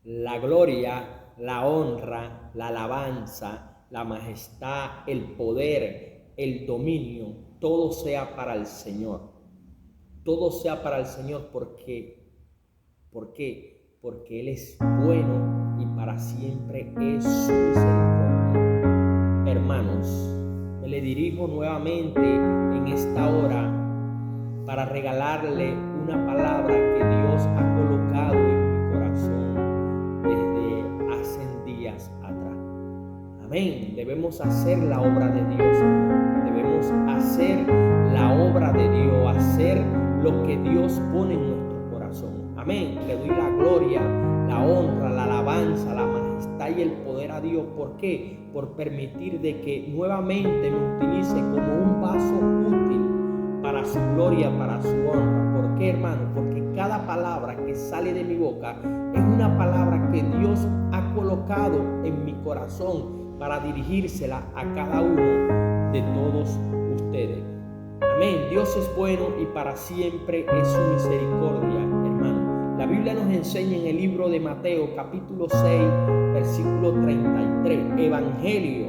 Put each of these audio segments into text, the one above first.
la gloria, la honra, la alabanza, la majestad, el poder, el dominio, todo sea para el Señor. Todo sea para el Señor porque Él es bueno y para siempre es su misericordia. Hermanos, me le dirijo nuevamente en esta hora para regalarle una palabra que Dios ha colocado en mi corazón desde hace días atrás. Amén. Debemos hacer la obra de Dios. Debemos hacer la obra de Dios, hacer lo que Dios pone en nuestro corazón. Amén. Le doy la gloria, la honra, la alabanza, la majestad y el poder a Dios. ¿Por qué? Por permitir de que nuevamente me utilice como un vaso útil para su gloria, para su honra. ¿Por qué, hermano? Porque cada palabra que sale de mi boca es una palabra que Dios ha colocado en mi corazón para dirigírsela a cada uno de todos ustedes. Amén. Dios es bueno y para siempre es su misericordia, hermano. La Biblia nos enseña en el libro de Mateo, capítulo 6, versículo 33. Evangelio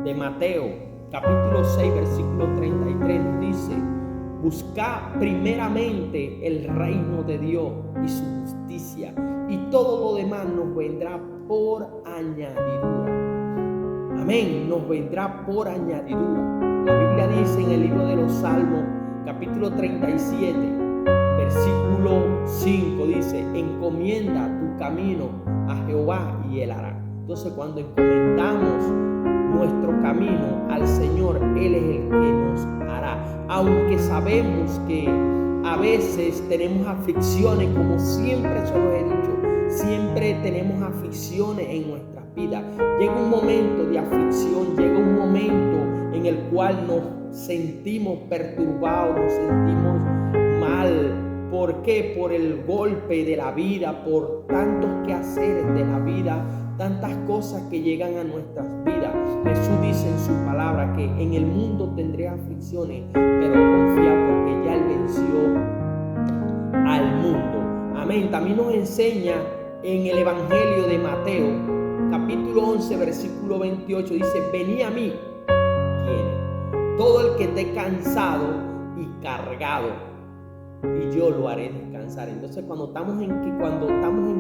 de Mateo, capítulo 6, versículo 33 nos dice: buscad primeramente el reino de Dios y su justicia, y todo lo demás nos vendrá por añadidura. Amén, nos vendrá por añadidura. La Biblia dice en el libro de los Salmos, capítulo 37, versículo 5, dice: encomienda tu camino a Jehová y Él hará. Entonces, cuando encomendamos nuestro camino al Señor, Él es el que nos hará. Aunque sabemos que a veces tenemos aflicciones, como siempre se lo he dicho, siempre tenemos aflicciones en nuestras vidas. Llega un momento de aflicción, llega un momento en el cual nos sentimos perturbados, nos sentimos mal. ¿Por qué? Por el golpe de la vida, por tantos quehaceres de la vida, tantas cosas que llegan a nuestras vidas. Jesús dice en su palabra que en el mundo tendré aflicciones, pero confía porque ya Él venció al mundo. Amén. También nos enseña en el Evangelio de Mateo, capítulo 11, versículo 28, dice: venid a mí, ¿quién? Todo el que esté cansado y cargado, y yo lo haré descansar. Entonces, cuando estamos en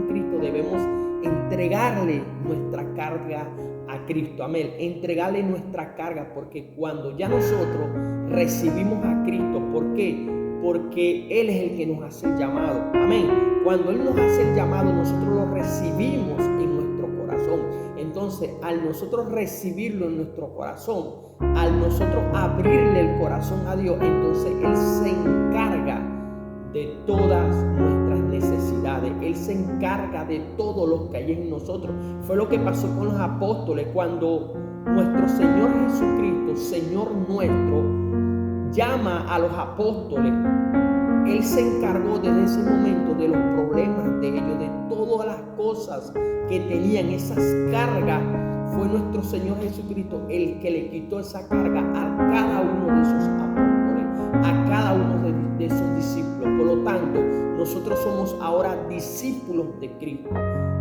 Cristo, debemos entregarle nuestra carga a Cristo. Amén. Entregarle nuestra carga, porque cuando ya nosotros recibimos a Cristo, ¿por qué? Porque Él es el que nos hace el llamado. Amén. Cuando Él nos hace el llamado, nosotros lo recibimos en nuestro corazón. Entonces, al nosotros recibirlo en nuestro corazón, al nosotros abrirle el corazón a Dios, entonces Él se encarga de todas nuestras necesidades. Él se encarga de todo lo que hay en nosotros. Fue lo que pasó con los apóstoles cuando nuestro Señor Jesucristo, Señor nuestro, llama a los apóstoles. Él se encargó desde ese momento de los problemas de ellos, de todas las cosas que tenían, esas cargas. Fue nuestro Señor Jesucristo el que le quitó esa carga a cada uno de esos apóstoles, a cada uno de esos discípulos. Por lo tanto, nosotros somos ahora discípulos de Cristo.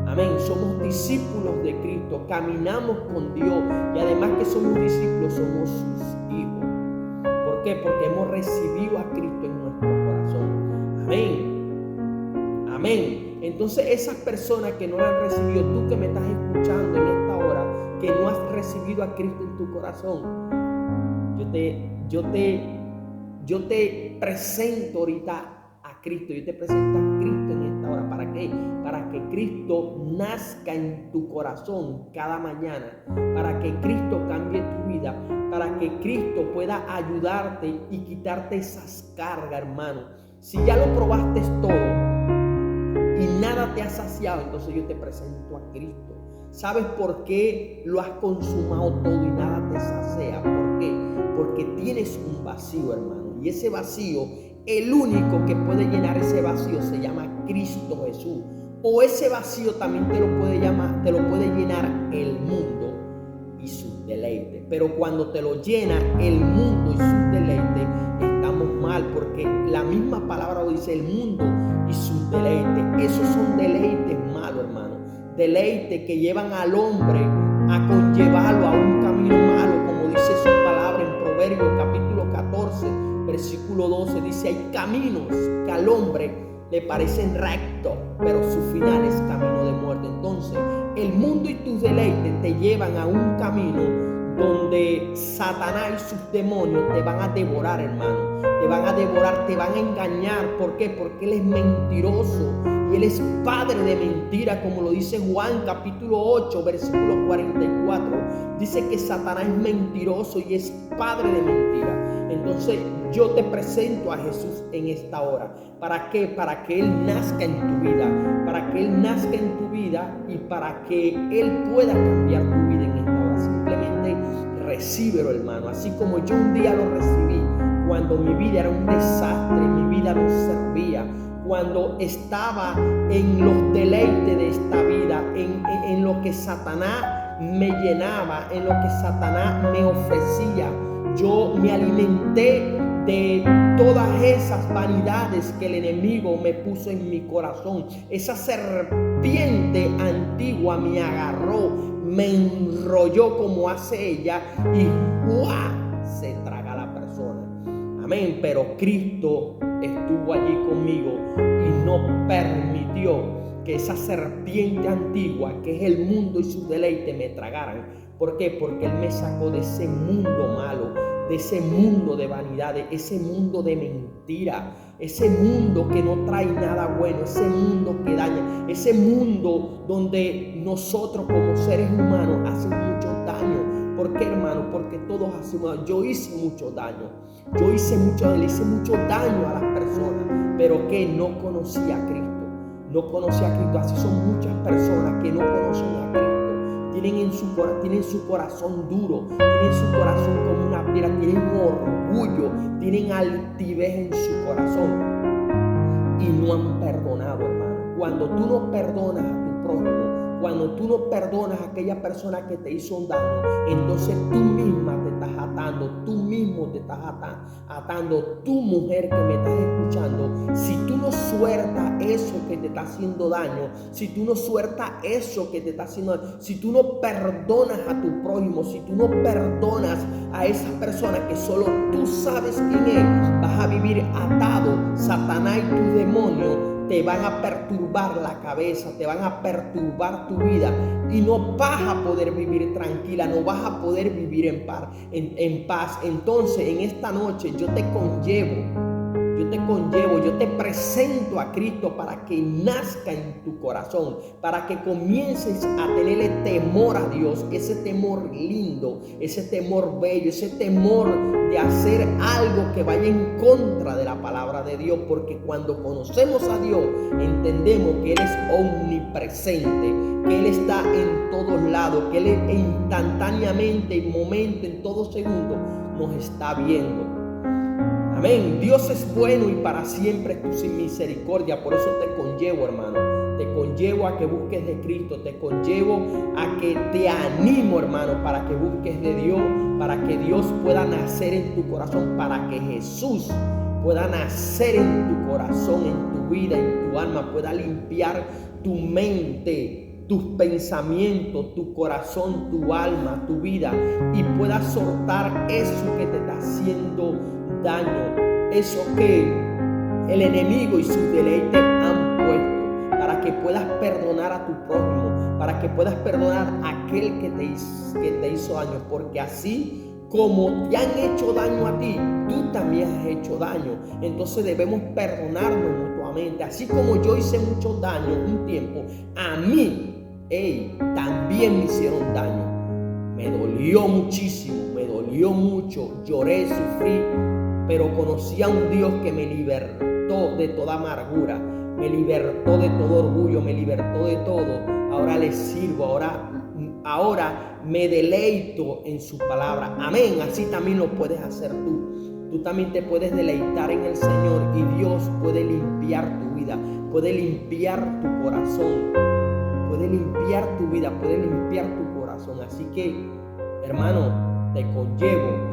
Amén. Somos discípulos de Cristo, caminamos con Dios, y además que somos discípulos, somos sus hijos. ¿Por qué? Porque hemos recibido a Cristo en nuestro corazón. Amén. Amén. Entonces, esas personas que no lo han recibido, tú que me estás escuchando en esta hora, que no has recibido a Cristo en tu corazón, yo te presento ahorita a Cristo. Yo te presento a Cristo en esta hora. ¿Para qué? Para que Cristo nazca en tu corazón cada mañana, para que Cristo cambie tu vida, para que Cristo pueda ayudarte y quitarte esas cargas, hermano. Si ya lo probaste todo y nada te ha saciado, entonces yo te presento a Cristo. ¿Sabes por qué lo has consumado todo y nada te sacia? ¿Por qué? Porque tienes un vacío, hermano. Y ese vacío, el único que puede llenar ese vacío se llama Cristo Jesús. O ese vacío también te lo puede llenar el mundo y sus deleites. Pero cuando te lo llena el mundo y sus deleites, estamos mal, porque la misma palabra lo dice: el mundo y sus deleites. Esos son deleites malos, hermano. deleites que llevan al hombre a conllevarlo a un camino malo, como dice su palabra en Proverbios capítulo 14, versículo 12, dice: hay caminos que al hombre le parecen rectos, pero su final es camino de muerte. Entonces, el mundo y tus deleites te llevan a un camino donde Satanás y sus demonios te van a devorar, hermano. Te van a devorar, te van a engañar. ¿Por qué? Porque él es mentiroso y él es padre de mentira, como lo dice Juan capítulo 8, versículo 44. Dice que Satanás es mentiroso y es padre de mentira. Entonces yo te presento a Jesús en esta hora. ¿Para qué? Para que Él nazca en tu vida. Para que Él nazca en tu vida y para que Él pueda cambiar tu vida en esta hora. Simplemente recíbelo, hermano. Así como yo un día lo recibí, cuando mi vida era un desastre, mi vida no servía, cuando estaba en los deleites de esta vida, en lo que Satanás me llenaba, en lo que Satanás me ofrecía. Yo me alimenté de todas esas vanidades que el enemigo me puso en mi corazón. Esa serpiente antigua me agarró, me enrolló como hace ella y ¡guau! Se traga a la persona. Amén. Pero Cristo estuvo allí conmigo y no permitió que esa serpiente antigua, que es el mundo y sus deleites, me tragaran. ¿Por qué? Porque Él me sacó de ese mundo malo, de ese mundo de vanidades, ese mundo de mentira, ese mundo que no trae nada bueno, ese mundo que daña, ese mundo donde nosotros como seres humanos hacemos mucho daño. ¿Por qué, hermano? Porque todos hacemos. Yo hice mucho daño. Le hice mucho daño a las personas, pero que no conocía a Cristo. No conocía a Cristo. Así son muchas personas que no conocen a Cristo. Tienen su corazón duro, tienen su corazón como una piedra, tienen orgullo, tienen altivez en su corazón y no han perdonado, hermano. Cuando tú no perdonas a tu prójimo, cuando tú no perdonas a aquella persona que te hizo un daño, entonces tú misma te estás atando, tú mismo te estás atando, tu mujer que me estás escuchando. Si tú no sueltas eso que te está haciendo daño, si tú no sueltas eso que te está haciendo daño, si tú no perdonas a tu prójimo, si tú no perdonas a esa persona que solo tú sabes quién es, vas a vivir atado. Satanás y tus demonios te van a perturbar la cabeza, te van a perturbar tu vida y no vas a poder vivir tranquila, no vas a poder vivir en paz. Entonces en esta noche yo te presento a Cristo para que nazca en tu corazón, para que comiences a tenerle temor a Dios, ese temor lindo, ese temor bello, ese temor de hacer algo que vaya en contra de la palabra de Dios, porque cuando conocemos a Dios entendemos que Él es omnipresente, que Él está en todos lados, que Él instantáneamente, en momento, en todo segundo nos está viendo. Amén. Dios es bueno y para siempre es tu misericordia. Por eso te conllevo, hermano. Te conllevo a que busques de Cristo. Te conllevo a que te animo, hermano, para que busques de Dios, para que Dios pueda nacer en tu corazón, para que Jesús pueda nacer en tu corazón, en tu vida, en tu alma, pueda limpiar tu mente, tus pensamientos, tu corazón, tu alma, tu vida, y pueda soltar eso que te está haciendo daño, eso que el enemigo y sus deleites han puesto, para que puedas perdonar a tu prójimo, para que puedas perdonar a aquel que te hizo daño, porque así como te han hecho daño a ti, tú también has hecho daño. Entonces debemos perdonarnos mutuamente. Así como yo hice mucho daño un tiempo, a mí también me hicieron daño. Me dolió muchísimo, me dolió mucho, lloré, sufrí, pero conocí a un Dios que me libertó de toda amargura, me libertó de todo orgullo, me libertó de todo. Ahora le sirvo, ahora me deleito en su palabra. Amén. Así también lo puedes hacer tú. Tú también te puedes deleitar en el Señor y Dios puede limpiar tu vida, puede limpiar tu corazón, puede limpiar tu vida, puede limpiar tu corazón. Así que, hermano, te conllevo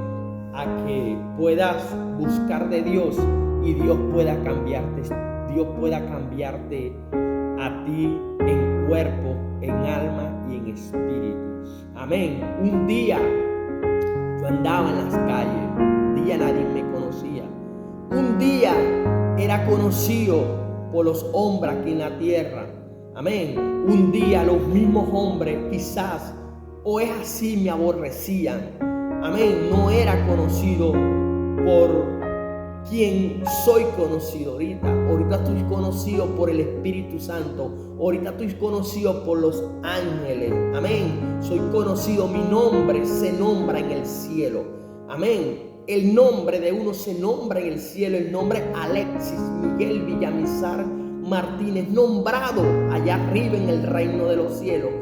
a que puedas buscar de Dios y Dios pueda cambiarte a ti en cuerpo, en alma y en espíritu. Amén. Un día yo andaba en las calles, un día nadie me conocía. Un día era conocido por los hombres aquí en la tierra. Amén. Un día los mismos hombres quizás o es así me aborrecían. Amén. No era conocido por quien soy conocido ahorita. Ahorita estoy conocido por el Espíritu Santo. Ahorita estoy conocido por los ángeles. Amén. Soy conocido, mi nombre se nombra en el cielo. Amén. El nombre de uno se nombra en el cielo. El nombre Alexis Miguel Villamizar Martínez, nombrado allá arriba en el reino de los cielos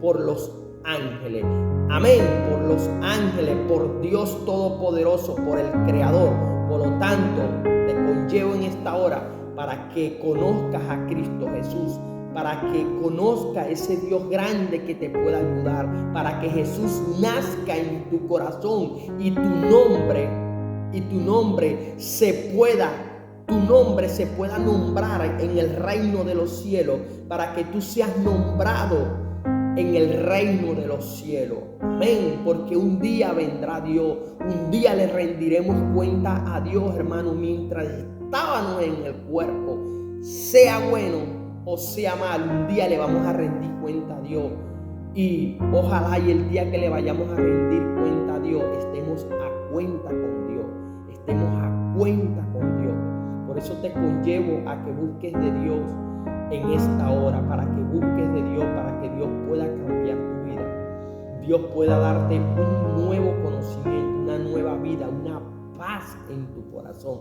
por los ángeles. Amén. Por los ángeles, por Dios Todopoderoso, por el Creador. Por lo tanto, te conllevo en esta hora para que conozcas a Cristo Jesús, para que conozcas ese Dios grande que te pueda ayudar, para que Jesús nazca en tu corazón y tu nombre se pueda nombrar en el reino de los cielos, para que tú seas nombrado en el reino de los cielos. Amén. Porque un día vendrá Dios. Un día le rendiremos cuenta a Dios, hermano, mientras estábamos en el cuerpo. Sea bueno o sea malo, un día le vamos a rendir cuenta a Dios. Y ojalá y el día que le vayamos a rendir cuenta a Dios, estemos a cuenta con Dios. Estemos a cuenta con Dios. Por eso te conllevo a que busques de Dios en esta hora, para que busques de Dios, para que Dios pueda cambiar tu vida. Dios pueda darte un nuevo conocimiento, una nueva vida, una paz en tu corazón.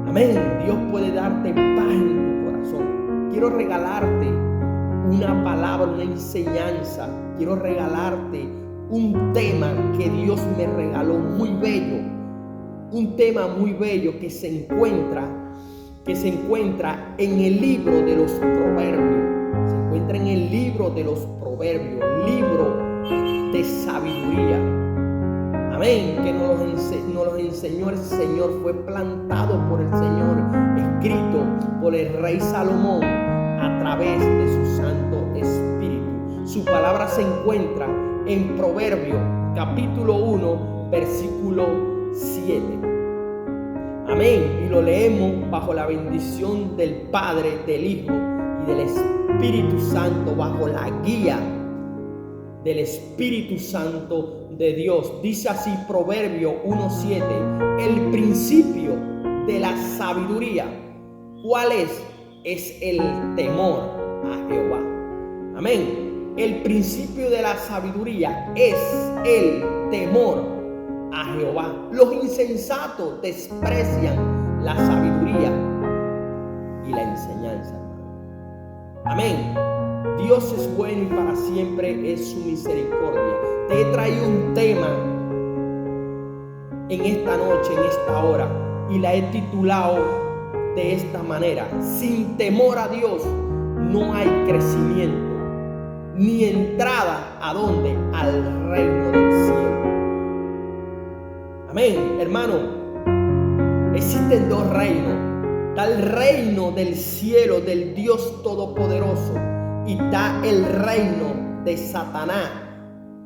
Amén. Dios puede darte paz en tu corazón. Quiero regalarte una palabra, una enseñanza. Quiero regalarte un tema que Dios me regaló muy bello. Un tema muy bello que se encuentra en el libro de los Proverbios. Se encuentra en el libro de los Proverbios, libro de sabiduría. Amén. Que nos lo enseñó el Señor. Fue plantado por el Señor, escrito por el rey Salomón a través de su Santo Espíritu. Su palabra se encuentra en Proverbios capítulo 1, versículo 7. Amén. Y lo leemos bajo la bendición del Padre, del Hijo y del Espíritu Santo, bajo la guía del Espíritu Santo de Dios. Dice así Proverbio 1:7, el principio de la sabiduría. ¿Cuál es? Es el temor a Jehová. Amén. El principio de la sabiduría es el temor a Jehová. Los insensatos desprecian la sabiduría y la enseñanza. Amén. Dios es bueno y para siempre es su misericordia. Te he traído un tema en esta noche, en esta hora, y la he titulado de esta manera: sin temor a Dios no hay crecimiento ni entrada ¿a dónde? Al reino del cielo. Amén, hermano. Existen dos reinos. Está el reino del cielo, del Dios Todopoderoso, y está el reino de Satanás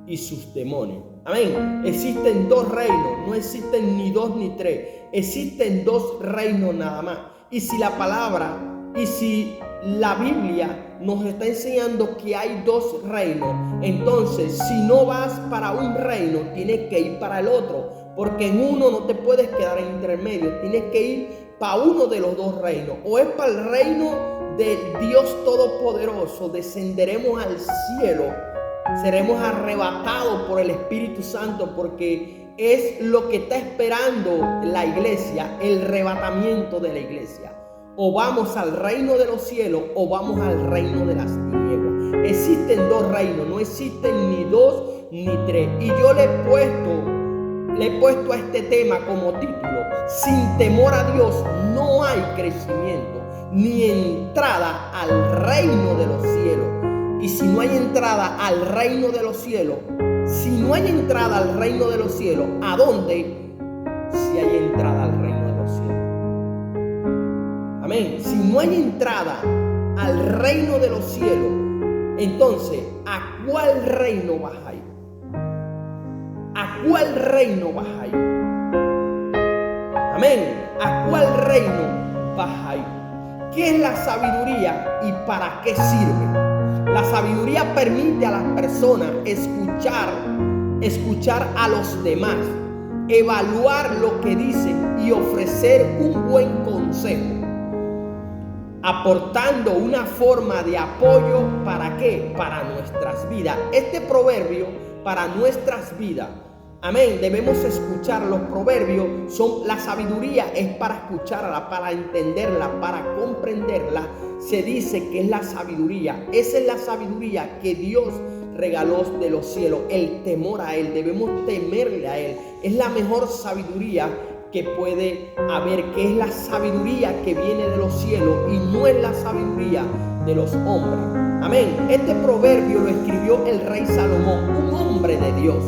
y sus demonios. Amén. Existen dos reinos. No existen ni dos ni tres. Existen dos reinos nada más. Y si la palabra, y si la Biblia nos está enseñando que hay dos reinos, entonces si no vas para un reino, tienes que ir para el otro. Porque en uno no te puedes quedar en intermedio. Tienes que ir para uno de los dos reinos. O es para el reino del Dios Todopoderoso. Descenderemos al cielo. Seremos arrebatados por el Espíritu Santo, porque es lo que está esperando la iglesia, el arrebatamiento de la iglesia. O vamos al reino de los cielos o vamos al reino de las tinieblas. Existen dos reinos, no existen ni dos ni tres. Y yo le he puesto a este tema como título: sin temor a Dios no hay crecimiento ni entrada al reino de los cielos. Y si no hay entrada al reino de los cielos, ¿a dónde? Si hay entrada al reino de los cielos. Amén. Si no hay entrada al reino de los cielos, entonces, ¿a cuál reino vas a ir? ¿A cuál reino vas a ir? Amén. ¿A cuál reino vas a ir? ¿Qué es la sabiduría y para qué sirve? La sabiduría permite a las personas escuchar a los demás, evaluar lo que dicen y ofrecer un buen consejo, aportando una forma de apoyo. ¿Para qué? Para nuestras vidas. Este proverbio para nuestras vidas. Amén. Debemos escuchar los proverbios. La sabiduría es para escucharla, para entenderla, para comprenderla. Se dice que es la sabiduría. Esa es la sabiduría que Dios regaló de los cielos. El temor a Él. Debemos temerle a Él. Es la mejor sabiduría que puede haber, que es la sabiduría que viene de los cielos y no es la sabiduría de los hombres. Amén. Este proverbio lo escribió el rey Salomón, un hombre de Dios,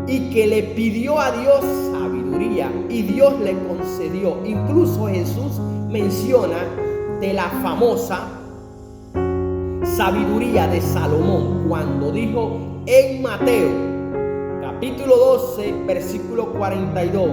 y que le pidió a Dios sabiduría y Dios le concedió. Incluso Jesús menciona de la famosa sabiduría de Salomón cuando dijo en Mateo capítulo 12 versículo 42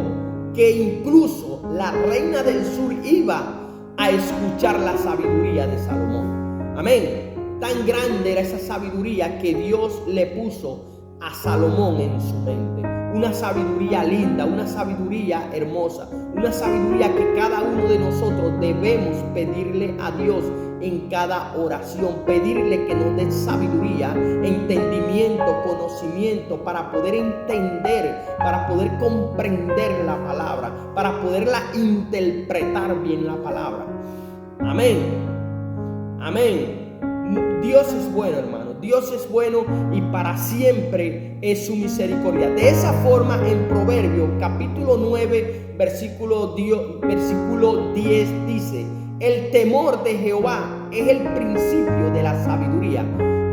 que incluso la reina del sur iba a escuchar la sabiduría de Salomón. Amén. Tan grande era esa sabiduría que Dios le puso a Salomón en su mente. Una sabiduría linda, una sabiduría hermosa, una sabiduría que cada uno de nosotros debemos pedirle a Dios en cada oración, pedirle que nos dé sabiduría, entendimiento, conocimiento para poder entender, para poder comprender la palabra, para poderla interpretar bien la palabra. Amén. Amén. Dios es bueno, hermano. Dios es bueno y para siempre es su misericordia. De esa forma, en Proverbios capítulo 9, versículo 10 dice: el temor de Jehová es el principio de la sabiduría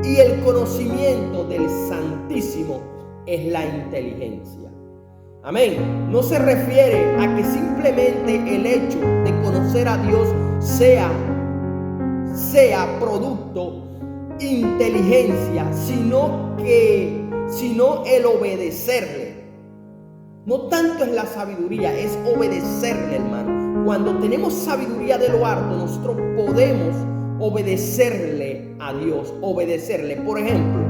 y el conocimiento del Santísimo es la inteligencia. Amén. No se refiere a que simplemente el hecho de conocer a Dios sea producto inteligencia, sino el obedecerle. No tanto es la sabiduría, es obedecerle, hermano. Cuando tenemos sabiduría de lo alto, nosotros podemos obedecerle a Dios, obedecerle. Por ejemplo,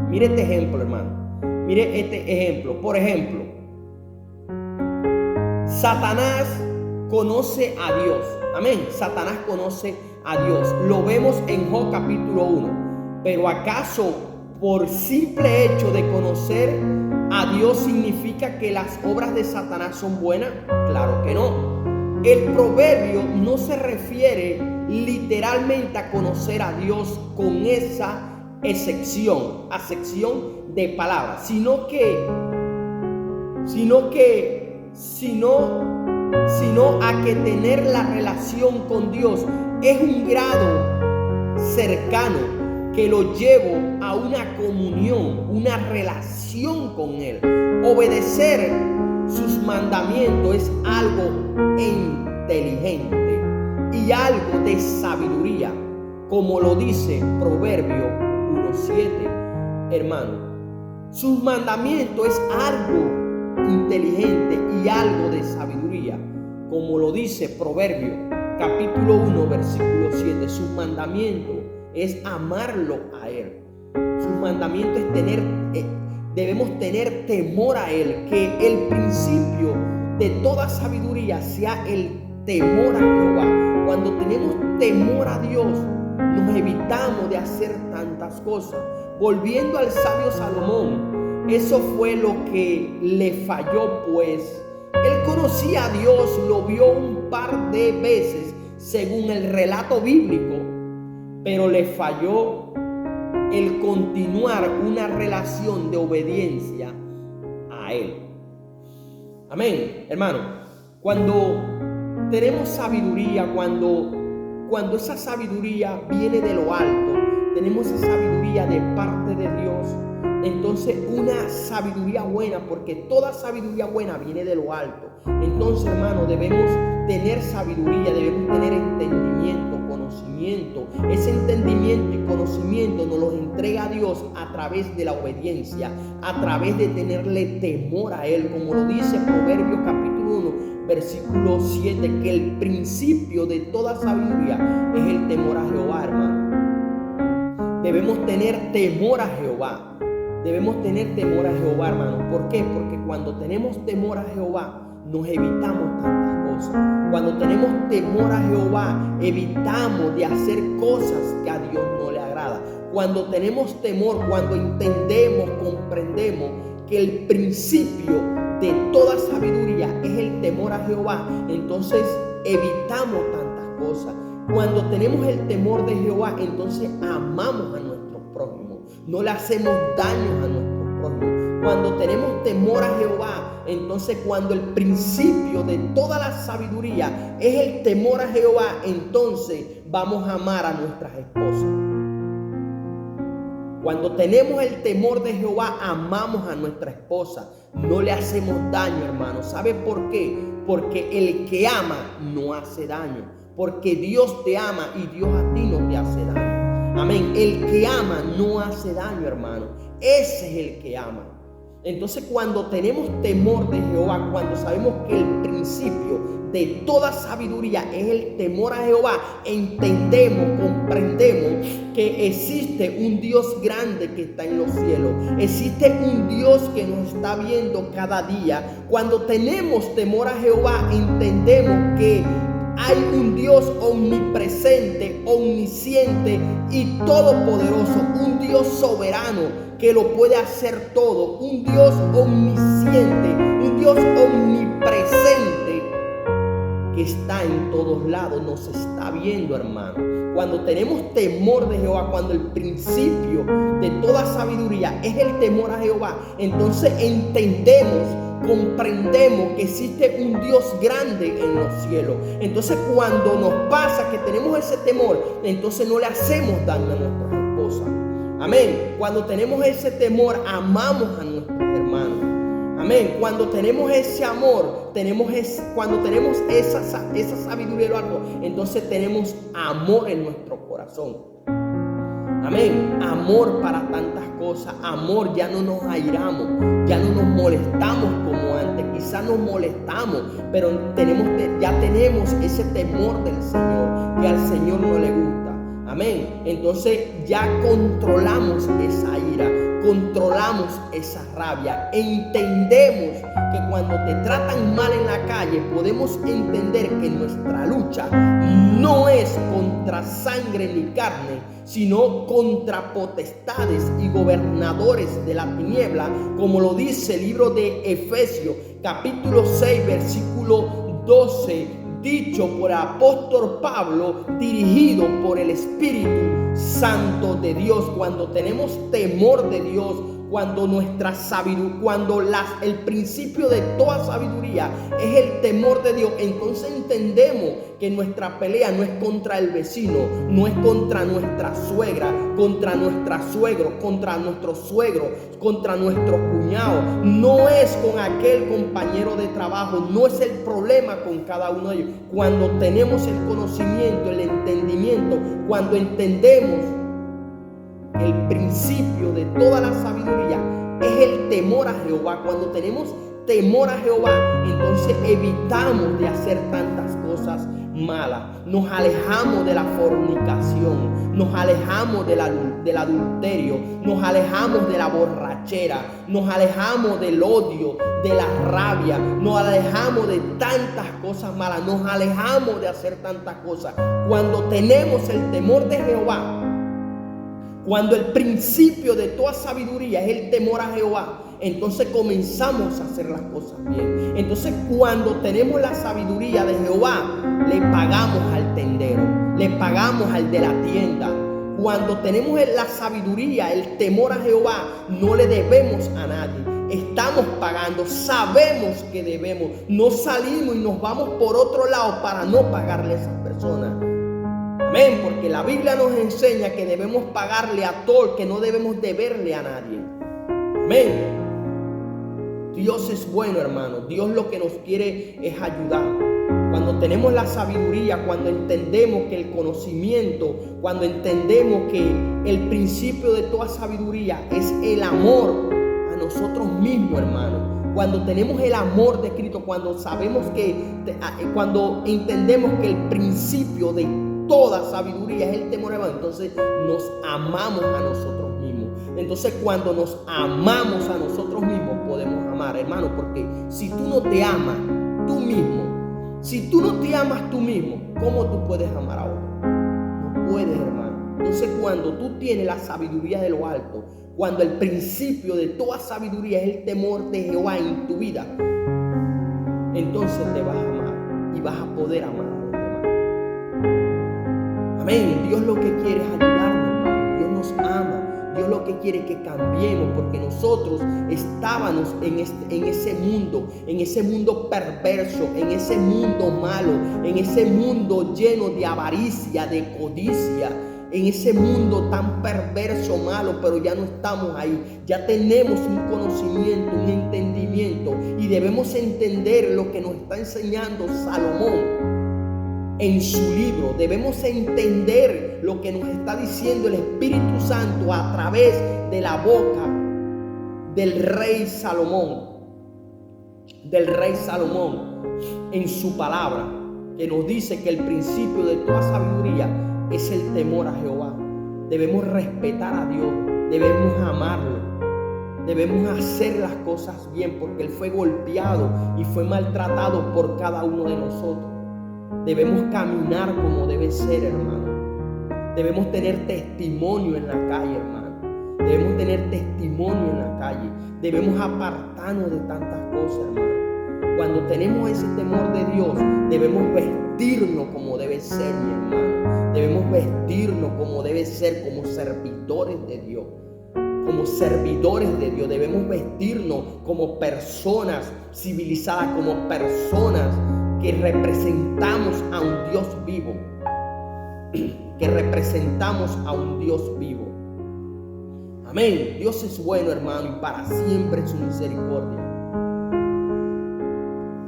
mire este ejemplo, hermano. Mire este ejemplo. Por ejemplo, Satanás conoce a Dios. Amén. Satanás conoce a Dios. Lo vemos en Job capítulo 1. Pero ¿acaso por simple hecho de conocer a Dios significa que las obras de Satanás son buenas? Claro que no. El proverbio no se refiere literalmente a conocer a Dios con esa acepción de palabras, sino a que tener la relación con Dios es un grado cercano que lo llevo a una comunión, una relación con Él. Obedecer sus mandamientos es algo inteligente y algo de sabiduría, como lo dice Proverbio 1:7, hermano. Sus mandamientos es algo inteligente y algo de sabiduría, como lo dice Proverbio capítulo 1 versículo 7. Sus mandamientos es amarlo a Él. Sus mandamientos es debemos tener temor a Él, que el principio de toda sabiduría sea el temor a Jehová. Cuando tenemos temor a Dios, nos evitamos de hacer tantas cosas. Volviendo al sabio Salomón, eso fue lo que le falló, pues él conocía a Dios, lo vio un par de veces según el relato bíblico, pero le falló el continuar una relación de obediencia a Él. Amén, hermano. Cuando tenemos sabiduría, cuando esa sabiduría viene de lo alto, tenemos esa sabiduría de parte de Dios, entonces una sabiduría buena, porque toda sabiduría buena viene de lo alto. Entonces, hermano, debemos tener sabiduría, debemos tener entendimiento, conocimiento. Ese entendimiento y conocimiento nos los entrega Dios a través de la obediencia, a través de tenerle temor a Él, como lo dice Proverbios capítulo 1, versículo 7, que el principio de toda sabiduría es el temor a Jehová, hermano. Debemos tener temor a Jehová. Debemos tener temor a Jehová, hermano. ¿Por qué? Porque cuando tenemos temor a Jehová, nos evitamos tantas cosas. Cuando tenemos temor a Jehová, evitamos de hacer cosas que a Dios no le agrada. Cuando tenemos temor, cuando entendemos, comprendemos que el principio de toda sabiduría es el temor a Jehová, entonces evitamos tantas cosas. Cuando tenemos el temor de Jehová, entonces amamos a nuestro prójimo, no le hacemos daño a nuestro prójimo. Cuando tenemos temor a Jehová, entonces cuando el principio de toda la sabiduría es el temor a Jehová, entonces vamos a amar a nuestras esposas. Cuando tenemos el temor de Jehová, amamos a nuestra esposa, no le hacemos daño, hermano. ¿Sabe por qué? Porque el que ama no hace daño, porque Dios te ama y Dios a ti no te hace daño. Amén. El que ama no hace daño, hermano. Ese es el que ama. Entonces, cuando tenemos temor de Jehová, cuando sabemos que el principio de toda sabiduría es el temor a Jehová, entendemos, comprendemos que existe un Dios grande que está en los cielos. Existe un Dios que nos está viendo cada día. Cuando tenemos temor a Jehová, entendemos que hay un Dios omnipresente, omnisciente y todopoderoso, un Dios soberano que lo puede hacer todo, un Dios omnisciente, un Dios omnipresente que está en todos lados, nos está viendo, hermano. Cuando tenemos temor de Jehová, cuando el principio de toda sabiduría es el temor a Jehová, entonces entendemos, comprendemos que existe un Dios grande en los cielos. Entonces cuando nos pasa que tenemos ese temor, entonces no le hacemos daño a nuestras esposas. Amén. Cuando tenemos ese temor, amamos a nuestros hermanos. Amén. Cuando tenemos ese amor, cuando tenemos esa sabiduría, entonces tenemos amor en nuestro corazón. Amén. Amor para tantas cosas. Amor, ya no nos airamos, ya no nos molestamos como antes. Quizás nos molestamos, pero ya tenemos ese temor del Señor, que al Señor no le gusta. Amén. Entonces ya controlamos esa ira, controlamos esa rabia. Entendemos que cuando te tratan mal en la calle, podemos entender que nuestra lucha no es contra sangre ni carne, sino contra potestades y gobernadores de la tiniebla, como lo dice el libro de Efesios, capítulo 6, versículo 12. Dicho por el apóstol Pablo, dirigido por el Espíritu Santo de Dios. Cuando tenemos temor de Dios, cuando nuestra sabiduría, el principio de toda sabiduría es el temor de Dios, entonces entendemos que nuestra pelea no es contra el vecino, no es contra nuestra suegra, contra nuestra suegro, contra nuestro suegro, contra nuestro cuñado, no es con aquel compañero de trabajo, no es el problema con cada uno de ellos. Cuando tenemos el conocimiento, el entendimiento, cuando entendemos el principio de toda la sabiduría es el temor a Jehová. Cuando tenemos temor a Jehová, entonces evitamos de hacer tantas cosas malas. Nos alejamos de la fornicación, nos alejamos del adulterio, nos alejamos de la borrachera, nos alejamos del odio, de la rabia, nos alejamos de tantas cosas malas, nos alejamos de hacer tantas cosas. Cuando tenemos el temor de Jehová, cuando el principio de toda sabiduría es el temor a Jehová, entonces comenzamos a hacer las cosas bien. Entonces cuando tenemos la sabiduría de Jehová, le pagamos al tendero, le pagamos al de la tienda. Cuando tenemos la sabiduría, el temor a Jehová, no le debemos a nadie. Estamos pagando, sabemos que debemos. No salimos y nos vamos por otro lado para no pagarle a esas personas. Amén, porque la Biblia nos enseña que debemos pagarle a todo, que no debemos deberle a nadie. Amén. Dios es bueno, hermano. Dios lo que nos quiere es ayudar. Cuando tenemos la sabiduría, cuando entendemos que el conocimiento, cuando entendemos que el principio de toda sabiduría es el amor a nosotros mismos, hermano. Cuando tenemos el amor de Cristo, cuando sabemos cuando entendemos que el principio de toda sabiduría es el temor a Dios, entonces nos amamos a nosotros mismos. Entonces cuando nos amamos a nosotros mismos podemos amar, hermano, porque si tú no te amas tú mismo, si tú no te amas tú mismo, ¿cómo tú puedes amar a otro? No puedes, hermano. Entonces cuando tú tienes la sabiduría de lo alto, cuando el principio de toda sabiduría es el temor de Jehová en tu vida, entonces te vas a amar y vas a poder amar a los demás. Amén. Dios lo que quiere es ayudarnos, hermano. Dios nos ama. Dios lo que quiere es que cambiemos, porque nosotros estábamos en ese mundo perverso, en ese mundo malo, en ese mundo lleno de avaricia, de codicia, en ese mundo tan perverso, malo, pero ya no estamos ahí. Ya tenemos un conocimiento, un entendimiento, y debemos entender lo que nos está enseñando Salomón en su libro. Debemos entender lo que nos está diciendo el Espíritu Santo a través de la boca del rey Salomón. En su palabra, que nos dice que el principio de toda sabiduría es el temor a Jehová. Debemos respetar a Dios, debemos amarlo, debemos hacer las cosas bien, porque Él fue golpeado y fue maltratado por cada uno de nosotros. Debemos caminar como debe ser, hermano. Debemos tener testimonio en la calle, hermano. Debemos tener testimonio en la calle. Debemos apartarnos de tantas cosas, hermano. Cuando tenemos ese temor de Dios, debemos vestirnos como debe ser, mi hermano. Debemos vestirnos como debe ser, como servidores de Dios. Como servidores de Dios. Debemos vestirnos como personas civilizadas, como personas que representamos a un Dios vivo. Que representamos a un Dios vivo. Amén. Dios es bueno, hermano, y para siempre es su misericordia.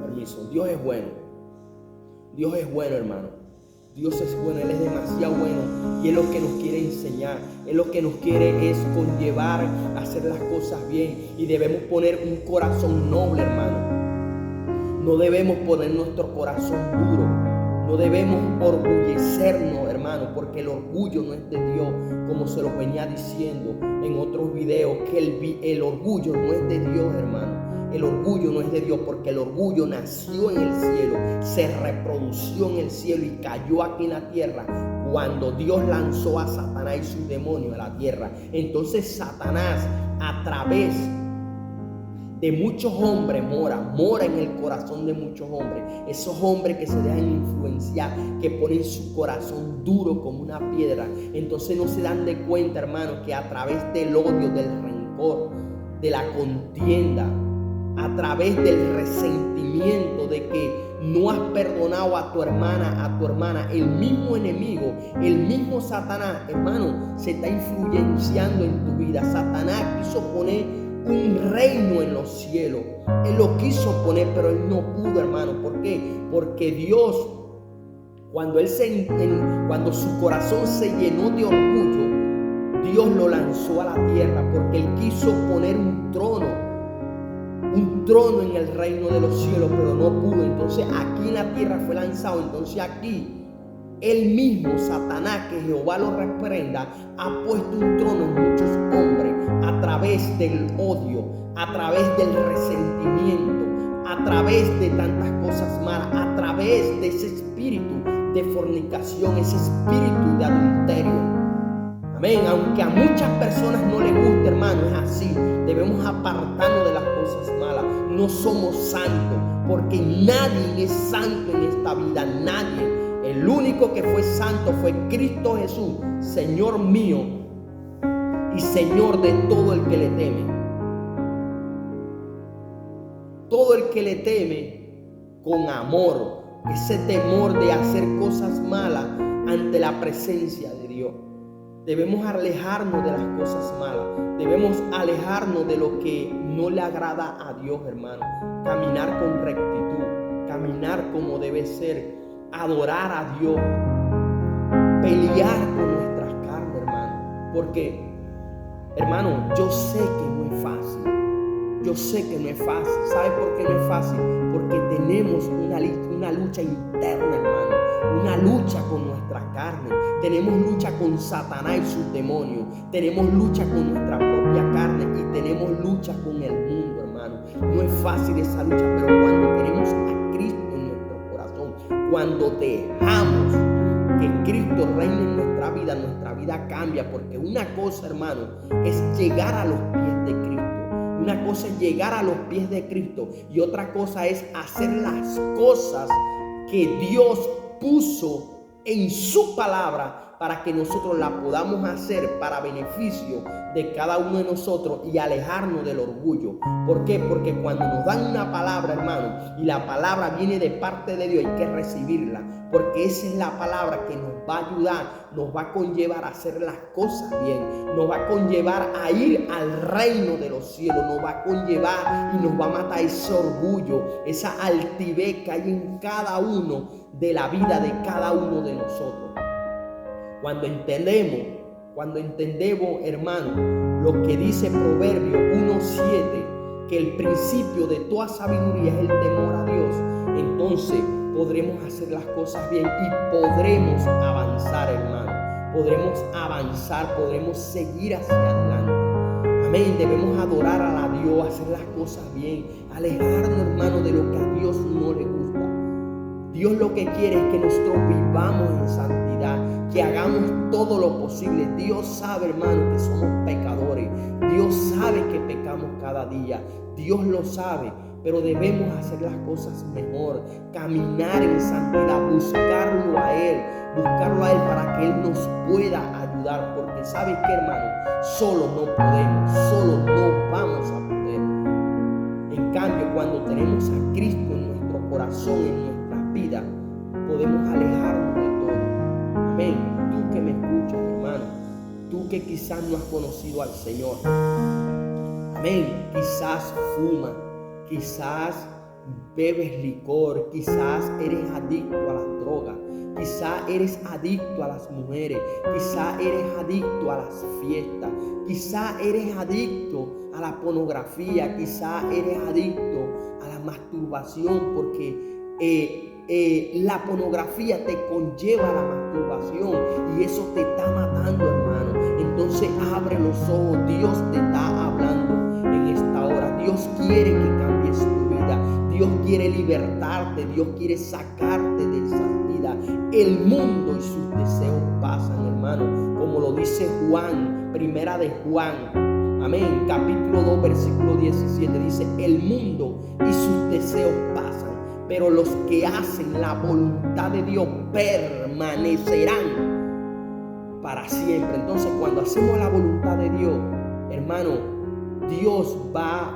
Permiso. Dios es bueno. Dios es bueno, hermano. Dios es bueno. Él es demasiado bueno. Y es lo que nos quiere enseñar. Él lo que nos quiere es conllevar a hacer las cosas bien. Y debemos poner un corazón noble, hermano. No debemos poner nuestro corazón duro. No debemos orgullecernos, hermano, porque el orgullo no es de Dios, como se lo venía diciendo en otros videos, que el orgullo no es de Dios, hermano. El orgullo no es de Dios, porque el orgullo nació en el cielo, se reprodució en el cielo y cayó aquí en la tierra cuando Dios lanzó a Satanás y sus demonios a la tierra. Entonces Satanás, a través de muchos hombres mora en el corazón de muchos hombres. Esos hombres que se dejan influenciar, que ponen su corazón duro como una piedra. Entonces no se dan de cuenta, hermano, que a través del odio, del rencor, de la contienda, a través del resentimiento de que no has perdonado a tu hermana, el mismo enemigo, el mismo Satanás, hermano, se está influenciando en tu vida. Satanás quiso poner un reino en los cielos. Él lo quiso poner, pero él no pudo, hermano. ¿Por qué? Porque Dios, cuando su corazón se llenó de orgullo, Dios lo lanzó a la tierra, porque él quiso poner un trono en el reino de los cielos, pero no pudo. Entonces aquí en la tierra fue lanzado. Entonces aquí él mismo, Satanás, que Jehová lo reprenda, ha puesto un trono en muchos hombres a través del odio, a través del resentimiento, a través de tantas cosas malas, a través de ese espíritu de fornicación, ese espíritu de adulterio. Amén. Aunque a muchas personas no les guste, hermano, es así. Debemos apartarnos de las cosas malas. No somos santos, porque nadie es santo en esta vida, nadie. El único que fue santo fue Cristo Jesús, Señor mío y Señor de todo el que le teme. Todo el que le teme con amor, ese temor de hacer cosas malas ante la presencia de Dios. Debemos alejarnos de las cosas malas. Debemos alejarnos de lo que no le agrada a Dios, hermano. Caminar con rectitud. caminar como debe ser, adorar a Dios, pelear con nuestras carnes, hermano. Porque, hermano, yo sé que no es fácil. Yo sé que no es fácil. ¿Sabe por qué no es fácil? Porque tenemos una lucha interna, hermano. Una lucha con nuestra carne. Tenemos lucha con Satanás y sus demonios. Tenemos lucha con nuestra propia carne y tenemos lucha con el mundo, hermano. No es fácil esa lucha, pero cuando tenemos a Cristo en nuestro corazón, cuando dejamos que Cristo reine en nuestra vida cambia. Porque una cosa, hermano, es llegar a los pies de Cristo. Una cosa es llegar a los pies de Cristo y otra cosa es hacer las cosas que Dios puso en su palabra para que nosotros la podamos hacer para beneficio de cada uno de nosotros y alejarnos del orgullo. ¿Por qué? Porque cuando nos dan una palabra, hermano, y la palabra viene de parte de Dios, hay que recibirla, porque esa es la palabra que nos va a ayudar, nos va a conllevar a hacer las cosas bien, nos va a conllevar a ir al reino de los cielos, nos va a conllevar y nos va a matar ese orgullo, esa altivez que hay en cada uno de la vida de cada uno de nosotros. Cuando entendemos, hermano, lo que dice Proverbios 1:7, que el principio de toda sabiduría es el temor a Dios, entonces podremos hacer las cosas bien y podremos avanzar, hermano. Podremos avanzar, podremos seguir hacia adelante. Amén. Debemos adorar a Dios, hacer las cosas bien, alejarnos, hermano, de lo que a Dios no le gusta. Dios lo que quiere es que nosotros vivamos en santidad, que hagamos todo lo posible. Dios sabe, hermano, que somos pecadores. Dios sabe que pecamos cada día. Dios lo sabe, pero debemos hacer las cosas mejor, caminar en santidad, buscarlo a Él para que Él nos pueda ayudar. Porque ¿sabes qué, hermano? Solo no podemos, solo no vamos a poder. En cambio, cuando tenemos a Cristo en nuestro corazón, en nuestras vidas, podemos alejarnos de todo. Amén. Tú que me escuchas, hermano, tú que quizás no has conocido al Señor. Amén. Quizás fumas, quizás bebes licor, quizás eres adicto a las drogas, quizás eres adicto a las mujeres, quizás eres adicto a las fiestas, quizás eres adicto a la pornografía, quizás eres adicto a la masturbación, porque la pornografía te conlleva a la masturbación y eso te está matando, hermano. Entonces abre los ojos, Dios te está hablando en esta hora. Dios quiere que cambies tu vida, Dios quiere libertarte, Dios quiere sacarte de esa vida. El mundo y sus deseos pasan, hermano, como lo dice Juan, primera de Juan, amén, capítulo 2, versículo 17, dice: el mundo y sus deseos pasan, pero los que hacen la voluntad de Dios permanecerán para siempre. Entonces, cuando hacemos la voluntad de Dios, hermano, Dios va a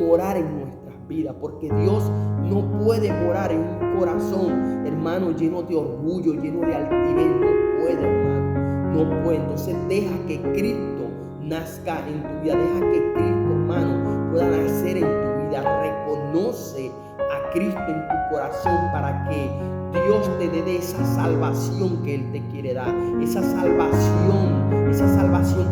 morar en nuestras vidas, porque Dios no puede morar en un corazón, hermano, lleno de orgullo, lleno de altivez. No puede, hermano, no puede. Entonces deja que Cristo nazca en tu vida, deja que Cristo, hermano, pueda nacer en tu vida. Reconoce a Cristo en tu corazón para que Dios te dé de esa salvación que Él te quiere dar, esa salvación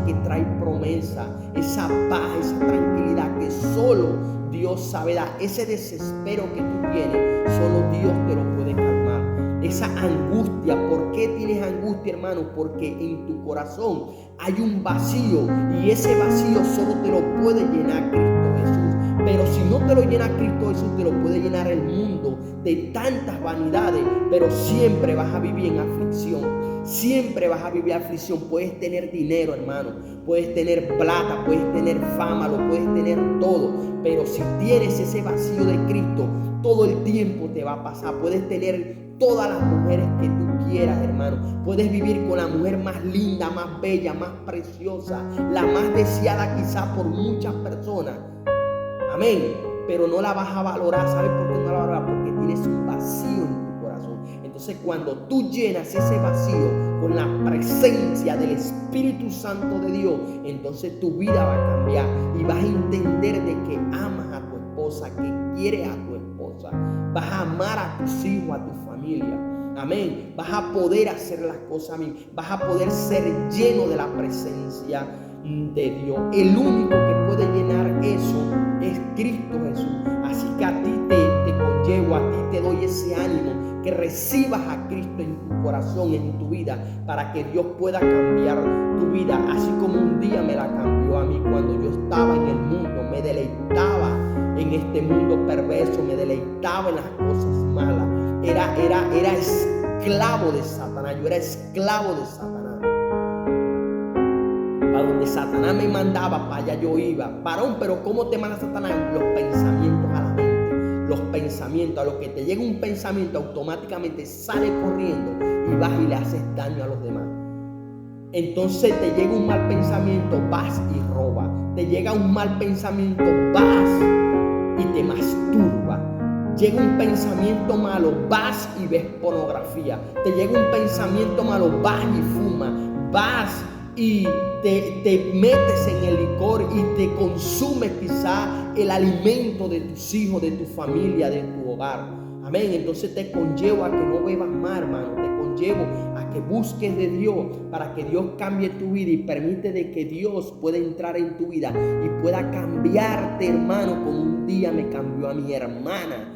que trae promesa, esa paz, esa tranquilidad que solo Dios sabe dar. Ese desespero que tú tienes, solo Dios te lo puede calmar. Esa angustia, ¿por qué tienes angustia, hermano? Porque en tu corazón hay un vacío y ese vacío solo te lo puede llenar Cristo Jesús. Pero si no te lo llena Cristo Jesús, te lo puede llenar el mundo de tantas vanidades, pero siempre vas a vivir en aflicción. Siempre vas a vivir aflicción. Puedes tener dinero, hermano, puedes tener plata, puedes tener fama, lo puedes tener todo, pero si tienes ese vacío de Cristo, todo el tiempo te va a pasar. Puedes tener todas las mujeres que tú quieras, hermano. Puedes vivir con la mujer más linda, más bella, más preciosa, la más deseada quizás por muchas personas. Amén. Pero no la vas a valorar. ¿Sabes por qué no la valoras? Porque tienes un vacío en tu corazón. Entonces, cuando tú llenas ese vacío con la presencia del Espíritu Santo de Dios, entonces tu vida va a cambiar y vas a entender de que amas a tu esposa, que quieres a tu esposa. esposa. Vas a amar a tus hijos, a tu familia. Amén. Vas a poder hacer las cosas bien. Vas a poder ser lleno de la presencia de Dios. El único que puede llenar eso es Cristo Jesús. Así que a ti te conllevo, a ti te doy ese ánimo, que recibas a Cristo en tu corazón, en tu vida, para que Dios pueda cambiar tu vida, así como un día me la cambió a mí cuando yo estaba en el mundo. Me deleitaba en este mundo perverso, me deleitaba en las cosas malas. Era esclavo de Satanás, yo era esclavo de Satanás. Para donde Satanás me mandaba, para allá yo iba. Varón, pero ¿cómo te manda Satanás? Los pensamientos a la mente, los pensamientos. A lo que te llega un pensamiento, automáticamente sale corriendo y vas y le haces daño a los demás. Entonces te llega un mal pensamiento, vas y robas. Te llega un mal pensamiento, vas y te masturbas. Llega un pensamiento malo, vas y ves pornografía. Te llega un pensamiento malo, vas y fumas. Vas y te metes en el licor y te consumes quizá el alimento de tus hijos, de tu familia, de tu hogar. Amén. Entonces te conllevo a que no bebas más, hermano. Te conllevo a que busques de Dios, para que Dios cambie tu vida, y permite de que Dios pueda entrar en tu vida y pueda cambiarte, hermano, como un día me cambió a mi hermana.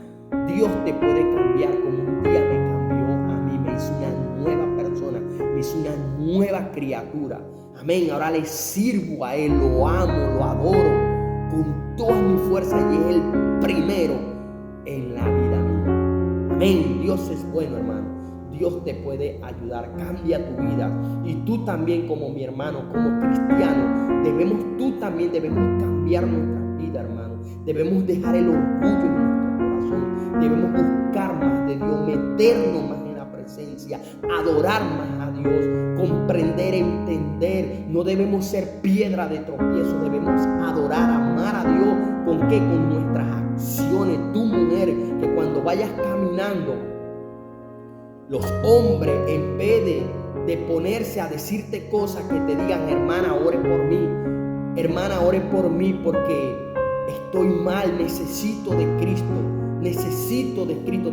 Dios te puede cambiar como un día me cambió a mí. Me hizo una nueva persona, me hizo una nueva criatura. Amén. Ahora le sirvo a Él, lo amo, lo adoro con toda mi fuerza, y es el primero en la vida mía. Amén. Dios es bueno, hermano. Dios te puede ayudar. Cambia tu vida. Y tú también, como mi hermano, como cristiano, tú también debemos cambiar nuestra vida, hermano. Debemos dejar el orgullo en nuestro corazón. Debemos buscar más de Dios, meternos más en la presencia, adorar más a Dios, comprender, entender. No debemos ser piedra de tropiezo. Debemos adorar, amar a Dios. ¿Con qué? Con nuestras acciones. Tú, mujer, que cuando vayas caminando, los hombres, en vez de ponerse a decirte cosas, que te digan: hermana, ore por mí, hermana, ore por mí, porque estoy mal, necesito de Cristo,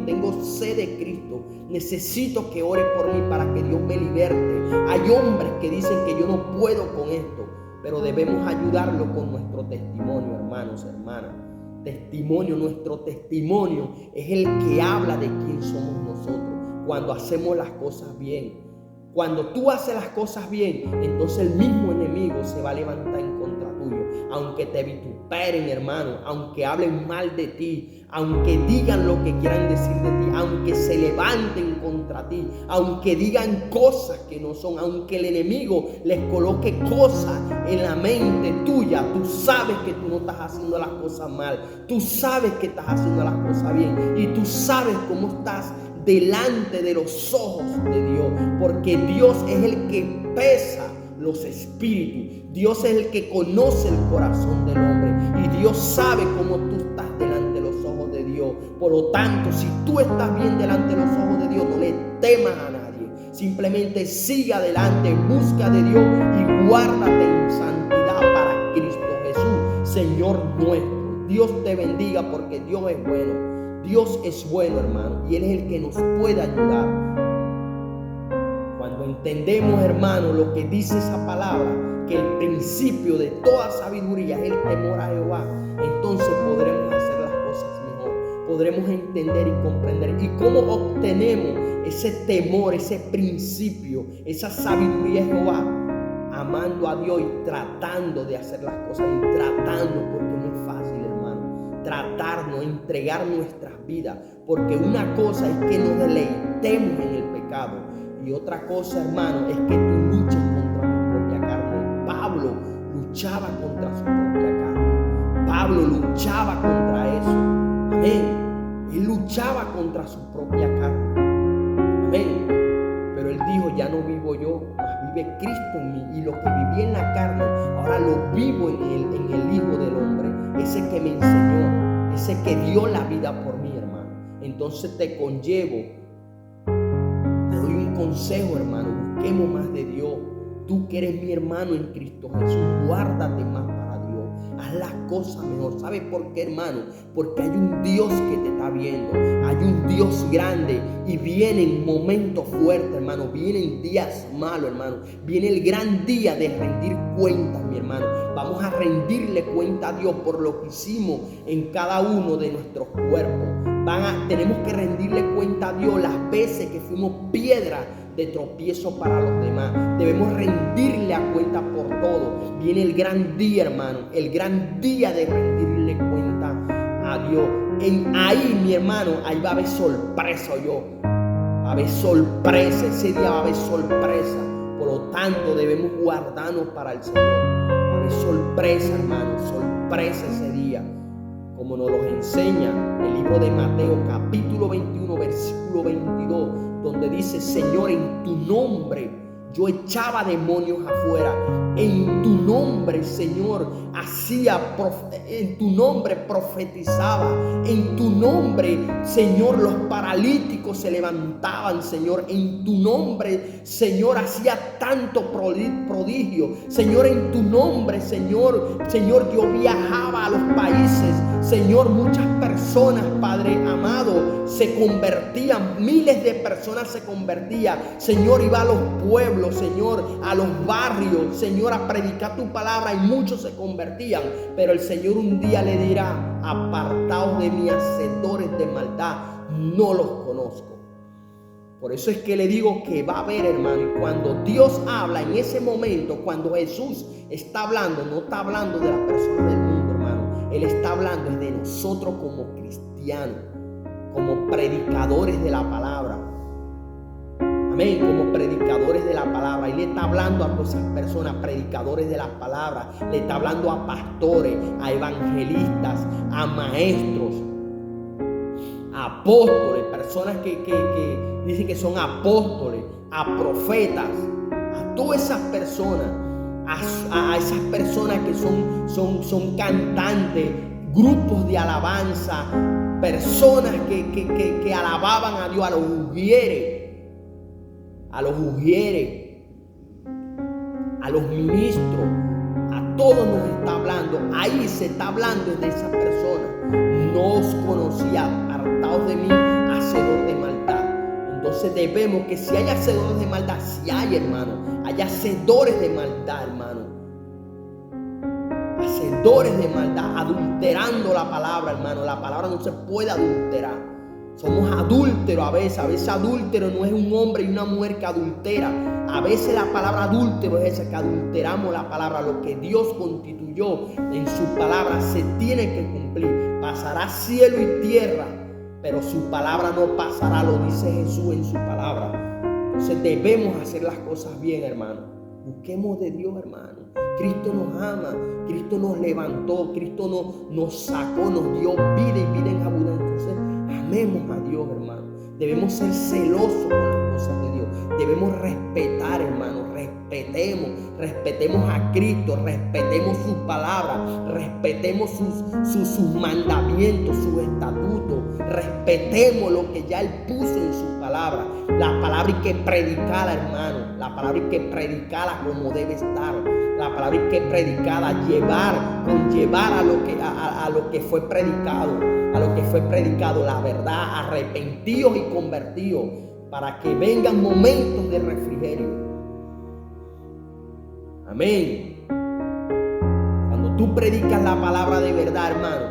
tengo sed de Cristo, necesito que ore por mí para que Dios me liberte. Hay hombres que dicen que yo no puedo con esto, pero debemos ayudarlo con nuestro testimonio, hermanos, hermanas. Nuestro testimonio es el que habla de quién somos nosotros. Cuando hacemos las cosas bien, cuando tú haces las cosas bien, entonces el mismo enemigo se va a levantar en contra tuyo. Aunque te vituperen, hermano, aunque hablen mal de ti, aunque digan lo que quieran decir de ti, aunque se levanten contra ti, aunque digan cosas que no son, aunque el enemigo les coloque cosas en la mente tuya, tú sabes que tú no estás haciendo las cosas mal, tú sabes que estás haciendo las cosas bien, y tú sabes cómo estás delante de los ojos de Dios, porque Dios es el que pesa los espíritus. Dios es el que conoce el corazón del hombre, y Dios sabe cómo tú estás delante de los ojos de Dios. Por lo tanto, si tú estás bien delante de los ojos de Dios, no le temas a nadie. Simplemente sigue adelante, busca de Dios y guárdate en santidad para Cristo Jesús, Señor nuestro. Dios te bendiga, porque Dios es bueno. Dios es bueno, hermano, y Él es el que nos puede ayudar. Cuando entendemos, hermano, lo que dice esa palabra, que el principio de toda sabiduría es el temor a Jehová, entonces podremos hacer las cosas mejor, podremos entender y comprender. ¿Y cómo obtenemos ese temor, ese principio, esa sabiduría de Jehová? Amando a Dios y tratando de hacer las cosas, y tratando, porque no es fácil, tratarnos, entregar nuestras vidas, porque una cosa es que nos deleitemos en el pecado, y otra cosa, hermano, es que tú luches contra tu propia carne. Pablo luchaba contra su propia carne. Pablo luchaba contra eso. Amén. Él luchaba contra su propia carne. Amén. Pero él dijo: ya no vivo yo, mas vive Cristo en mí, y lo que viví en la carne, ahora lo vivo en el Hijo del Hombre, ese que me enseñó, ese que dio la vida por mí, hermano. Entonces te conllevo, te doy un consejo, hermano: busquemos más de Dios. Tú que eres mi hermano en Cristo Jesús, guárdate más para Dios. haz las cosas mejor. ¿Sabe por qué, hermano? Porque hay un Dios que te está viendo. Hay un Dios grande y vienen momentos fuertes, hermano. Vienen días malos, hermano. Viene el gran día de rendir cuentas, mi hermano. Vamos a rendirle cuenta a Dios por lo que hicimos en cada uno de nuestros cuerpos. Tenemos que rendirle cuenta a Dios las veces que fuimos piedra de tropiezo para los demás. Debemos rendirle a cuenta por todo. Viene el gran día, hermano, el gran día de rendirle cuenta a Dios. Ahí, mi hermano, ahí va a haber sorpresa, va a haber sorpresa, ese día va a haber sorpresa. Por lo tanto, debemos guardarnos para el Señor. Va a haber sorpresa, hermano, sorpresa ese día. Como nos lo enseña el libro de Mateo, capítulo 21, versículo 22, donde dice: Señor, en tu nombre yo echaba demonios afuera. En tu nombre, Señor, en tu nombre profetizaba. En tu nombre, Señor, los paralíticos se levantaban, Señor. En tu nombre, Señor, hacía tanto prodigio. Señor, en tu nombre, Señor, yo viajaba a los países. Señor, muchas personas, Padre amado, se convertían. Miles de personas se convertían. Señor, iba a los pueblos, Señor, a los barrios, Señor, a predicar tu palabra, y muchos se convertían. Pero el Señor un día le dirá: apartaos de mí, hacedores de maldad, no los conozco. Por eso es que le digo que va a haber, hermano, y cuando Dios habla en ese momento, cuando Jesús está hablando, no está hablando de las personas del mundo, hermano. Él está hablando de nosotros como cristianos, como predicadores de la palabra. Amén, como predicadores de la palabra. Y le está hablando a todas esas personas, predicadores de la palabra. Le está hablando a pastores, a evangelistas, a maestros, a apóstoles, personas que dicen que son apóstoles, a profetas, a todas esas personas, a esas personas que son cantantes, grupos de alabanza, personas que alababan a Dios, a los ujieres, a los ministros, a todos nos está hablando. Ahí se está hablando de esa persona. No os conocía, apartaos de mí, hacedor de maldad. Entonces debemos que si hay hacedores de maldad, si hay, hermano, hay hacedores de maldad, hermano. Hacedores de maldad, adulterando la palabra, hermano. La palabra no se puede adulterar. Somos adúlteros a veces adúltero no es un hombre y una mujer que adultera. A veces la palabra adúltero es esa, que adulteramos la palabra. Lo que Dios constituyó en su palabra se tiene que cumplir. Pasará cielo y tierra, pero su palabra no pasará, lo dice Jesús en su palabra. Entonces debemos hacer las cosas bien, hermano. Busquemos de Dios, hermano. Cristo nos ama, Cristo nos levantó, Cristo nos sacó, nos dio vida y vida en abundancia. Entonces, amemos a Dios, hermano. Debemos ser celosos con las cosas de Dios. Debemos respetar, hermano. Respetemos a Cristo, respetemos su palabra, respetemos sus mandamientos, sus estatutos. Respetemos lo que ya Él puso en su palabra. La palabra hay que predicarla, hermano. La palabra hay que predicarla como debe estar. La palabra hay que predicarla, conllevar a lo que fue predicado. A lo que fue predicado, la verdad, arrepentidos y convertidos, para que vengan momentos de refrigerio. Amén. Cuando tú predicas la palabra de verdad, hermano,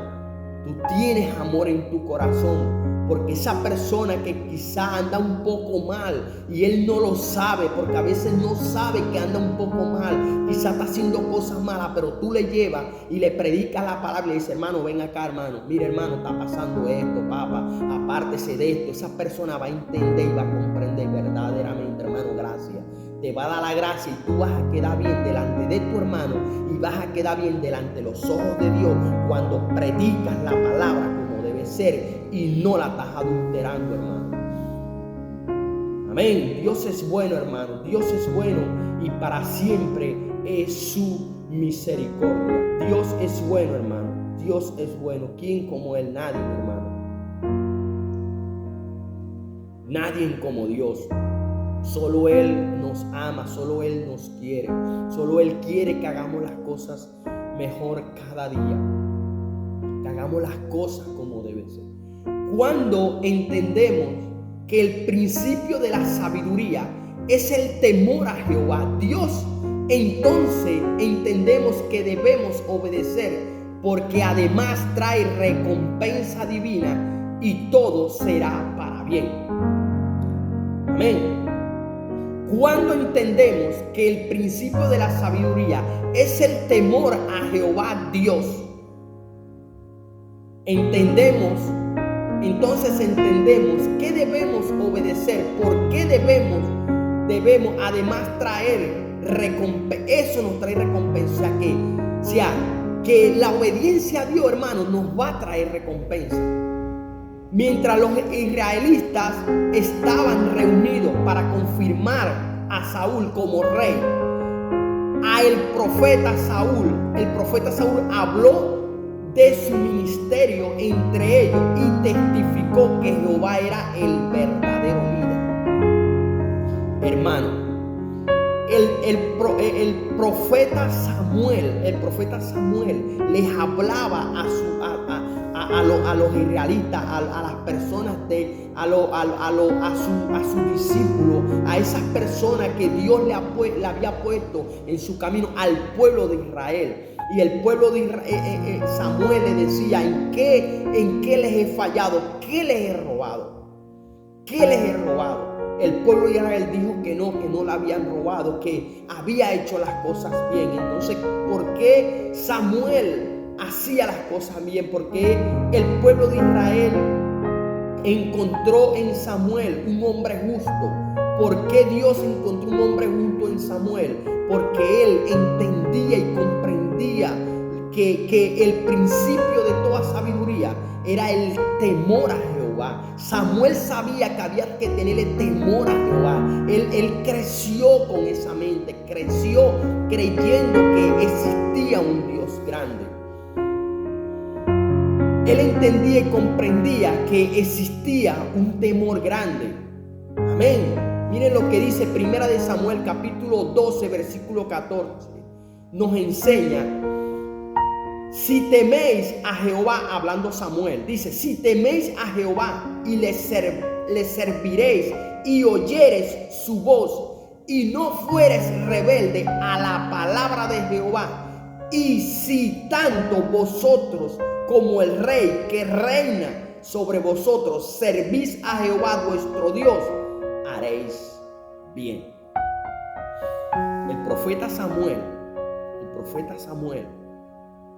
tú tienes amor en tu corazón. Porque esa persona que quizá anda un poco mal y él no lo sabe, porque a veces no sabe que anda un poco mal, quizá está haciendo cosas malas, pero tú le llevas y le predicas la palabra y le dices: hermano, ven acá, hermano, mira, hermano, está pasando esto, papá, apártese de esto. Esa persona va a entender y va a comprender verdaderamente, hermano, gracias. Te va a dar la gracia y tú vas a quedar bien delante de tu hermano y vas a quedar bien delante de los ojos de Dios cuando predicas la palabra como debe ser y no la estás adulterando, hermano. Amén. Dios es bueno, hermano. Dios es bueno y para siempre es su misericordia. Dios es bueno, hermano. Dios es bueno. ¿Quién como Él? Nadie, hermano. Nadie como Dios. Solo Él nos ama, solo Él nos quiere. Solo Él quiere que hagamos las cosas mejor cada día. Que hagamos las cosas como deben ser. Cuando entendemos que el principio de la sabiduría es el temor a Jehová, Dios, entonces entendemos que debemos obedecer, porque además trae recompensa divina y todo será para bien. Amén. Cuando entendemos que el principio de la sabiduría es el temor a Jehová Dios, entonces entendemos que debemos obedecer, porque debemos además traer recompensa. Eso nos trae recompensa, que la obediencia a Dios, hermanos, nos va a traer recompensa. Mientras los israelitas estaban reunidos para confirmar a Saúl como rey, el profeta Saúl habló de su ministerio entre ellos y testificó que Jehová era el verdadero líder. Hermano, el profeta Samuel les hablaba a los israelitas, a las personas a sus discípulos, a esas personas que Dios le había puesto en su camino, al pueblo de Israel. Y el pueblo de Israel, Samuel le decía: ¿en qué les he fallado? ¿Qué les he robado? ¿Qué les he robado? El pueblo de Israel dijo que no la habían robado, que había hecho las cosas bien. Entonces, ¿por qué Samuel hacía las cosas bien? Porque el pueblo de Israel encontró en Samuel un hombre justo. ¿Por qué Dios encontró un hombre justo en Samuel? Porque él entendía y comprendía que el principio de toda sabiduría era el temor a Jehová. Samuel sabía que había que tenerle temor a Jehová. Él creció con esa mente, creció creyendo que existía un Dios grande. Él entendía y comprendía que existía un temor grande. Amén. Miren lo que dice Primera de Samuel capítulo 12 versículo 14. Nos enseña: si teméis a Jehová, hablando Samuel, dice: si teméis a Jehová y le serviréis y oyeres su voz y no fueres rebelde a la palabra de Jehová, y si tanto vosotros como el rey que reina sobre vosotros servís a Jehová vuestro Dios, haréis bien. El profeta Samuel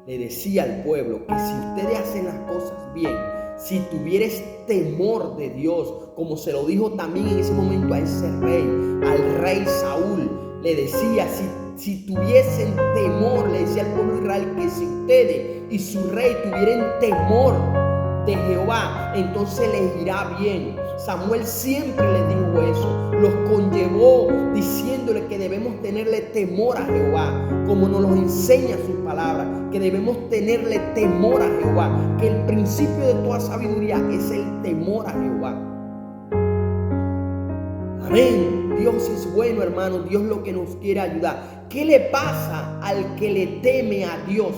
le decía al pueblo que si ustedes hacen las cosas bien, si tuvieres temor de Dios, como se lo dijo también en ese momento a ese rey, al rey Saúl, le decía: si tuviesen temor, le decía al pueblo de Israel, que si ustedes y su rey tuvieran temor de Jehová, entonces les irá bien. Samuel siempre les dijo eso, los conllevó diciéndole que debemos tenerle temor a Jehová, como nos lo enseña su palabra, que debemos tenerle temor a Jehová, que el principio de toda sabiduría es el temor a Jehová. Amén. Dios es bueno, hermano. Dios lo que nos quiere ayudar. ¿Qué le pasa al que le teme a Dios,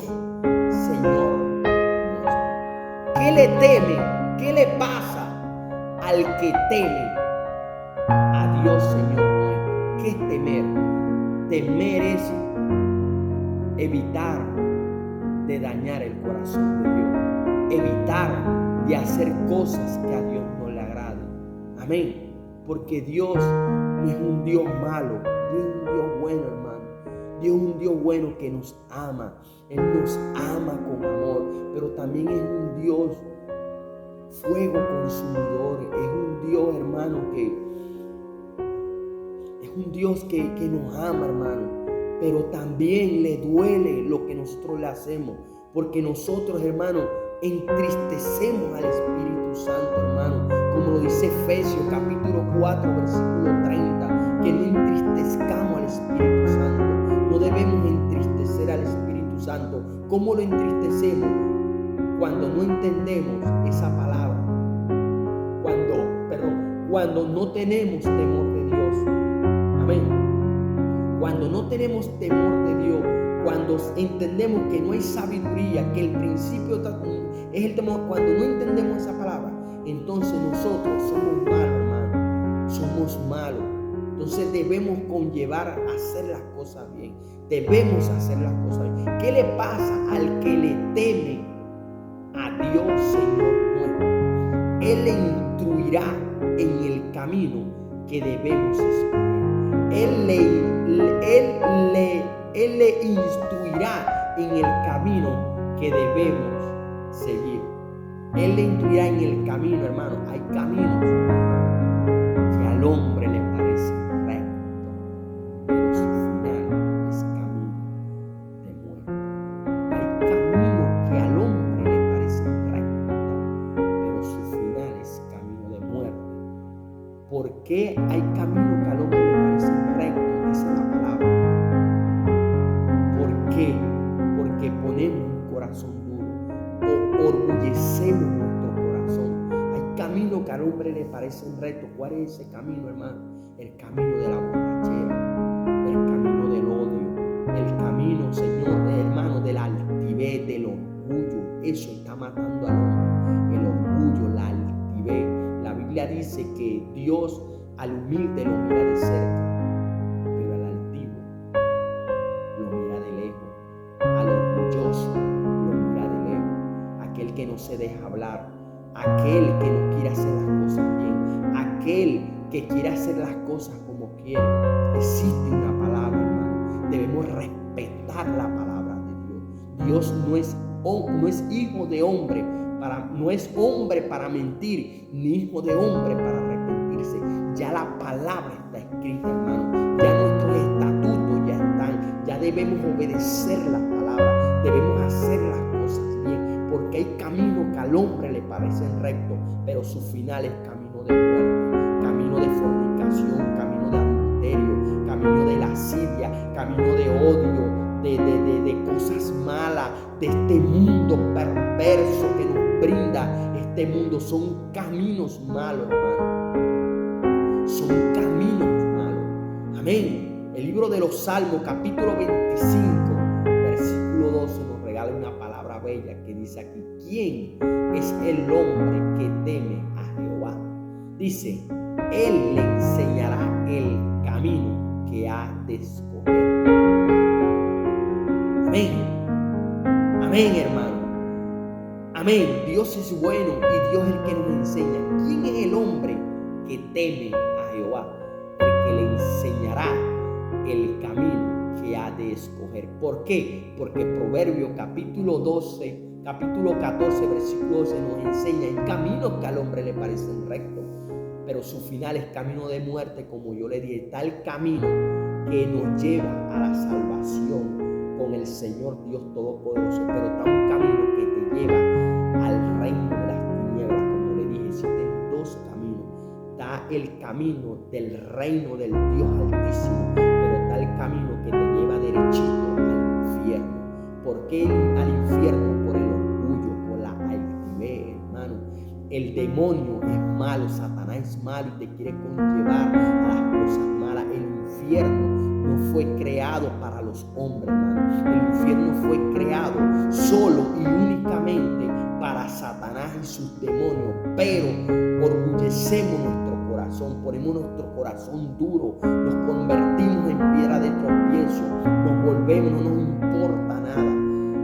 Señor nuestro? ¿Qué le teme? ¿Qué le pasa al que teme a Dios, Señor nuestro? ¿Qué es temer? Temer es evitar de dañar el corazón de Dios, evitar de hacer cosas que a Dios no le agraden. Amén. Porque Dios no es un Dios malo, Dios es un Dios bueno, hermano. Dios es un Dios bueno que nos ama. Él nos ama con amor, pero también es un Dios fuego consumidor. Es un Dios, hermano, que nos ama, hermano, pero también le duele lo que nosotros le hacemos, porque nosotros, hermano, entristecemos al Espíritu Santo, hermano, como lo dice Efesios capítulo 4 versículo 30, que no entristezcamos al Espíritu Santo. No debemos entristecer al Espíritu Santo. ¿Cómo lo entristecemos? Cuando no entendemos esa palabra, cuando no tenemos temor de Dios. Amén. Cuando no tenemos temor de Dios, Cuando entendemos que no hay sabiduría, que el principio es el temor, cuando no entendemos esa palabra, entonces nosotros somos malos, hermano. Somos malos. Entonces debemos conllevar a hacer las cosas bien. Debemos hacer las cosas bien. ¿Qué le pasa al que le teme a Dios, Señor nuestro? Él le instruirá en el camino que debemos escoger. Él le instruirá en el camino que debemos seguir. Él le instruirá en el camino, hermano. Hay caminos que al hombre le parecen rectos, pero su final es camino de muerte. Hay caminos que al hombre le parecen rectos, pero su final es camino de muerte. ¿Por qué hay caminos que al hombre le parecen rectos? Dice la palabra. ¿Por qué? Porque ponemos un corazón duro o orgullecemos nuestro corazón. Hay caminos que al hombre le parecen rectos. ¿Cuál es ese camino, hermano? El camino de la borrachera, el camino del odio, el camino, Señor, hermano, de la altivez, del orgullo. Eso está matando al hombre. El orgullo, la altivez. La Biblia dice que Dios al humilde lo mira de cerca, pero al altivo lo mira de lejos. Al orgulloso lo mira de lejos. Aquel que no se deja hablar, aquel que no quiere hacer las cosas bien, aquel que quiere hacer las cosas como quiere. Existe una palabra, hermano. Debemos respetar la palabra de Dios. Dios no es hijo de hombre, no es hombre para mentir, ni hijo de hombre para arrepentirse. Ya la palabra está escrita, hermano. Ya nuestros estatutos ya están. Ya debemos obedecer la palabra. Debemos hacer las cosas bien, porque hay caminos que al hombre le parecen rectos, pero su final es camino de muerte, camino de fornicación, camino de adulterio, camino de lascivia, camino de odio, de cosas malas, de este mundo perverso que nos brinda este mundo. Son caminos malos, hermano. Son caminos malos. Amén. El libro de los Salmos, capítulo 25, versículo 12, nos regala una palabra bella que dice aquí: ¿quién es el hombre que teme a Jehová? Dice: Él le enseñará el camino que ha de escoger. Amén. Amén, hermano. Amén. Dios es bueno y Dios es el que nos enseña. ¿Quién es el hombre que teme a Jehová? El que le enseñará el camino que ha de escoger. ¿Por qué? Porque Proverbios capítulo 14, versículo 12 nos enseña: hay caminos que al hombre le parecen rectos, pero su final es camino de muerte. Como yo le dije, está el camino que nos lleva a la salvación con el Señor Dios Todopoderoso, pero está un camino que te lleva al reino de las tinieblas. Como le dije, existen dos caminos. Está el camino del reino del Dios Altísimo, pero está el camino que te lleva derechito al infierno. ¿Por qué al infierno? Por el orgullo, por la altivez, hermano. El demonio es malo, Satanás es malo y te quiere conllevar a las cosas malas. El infierno no fue creado para los hombres, hermano. El infierno fue creado solo y únicamente para Satanás y sus demonios. Pero orgullecemos nuestro corazón, ponemos nuestro corazón duro, nos convertimos en piedra de tropiezo, nos volvemos, no nos importa nada.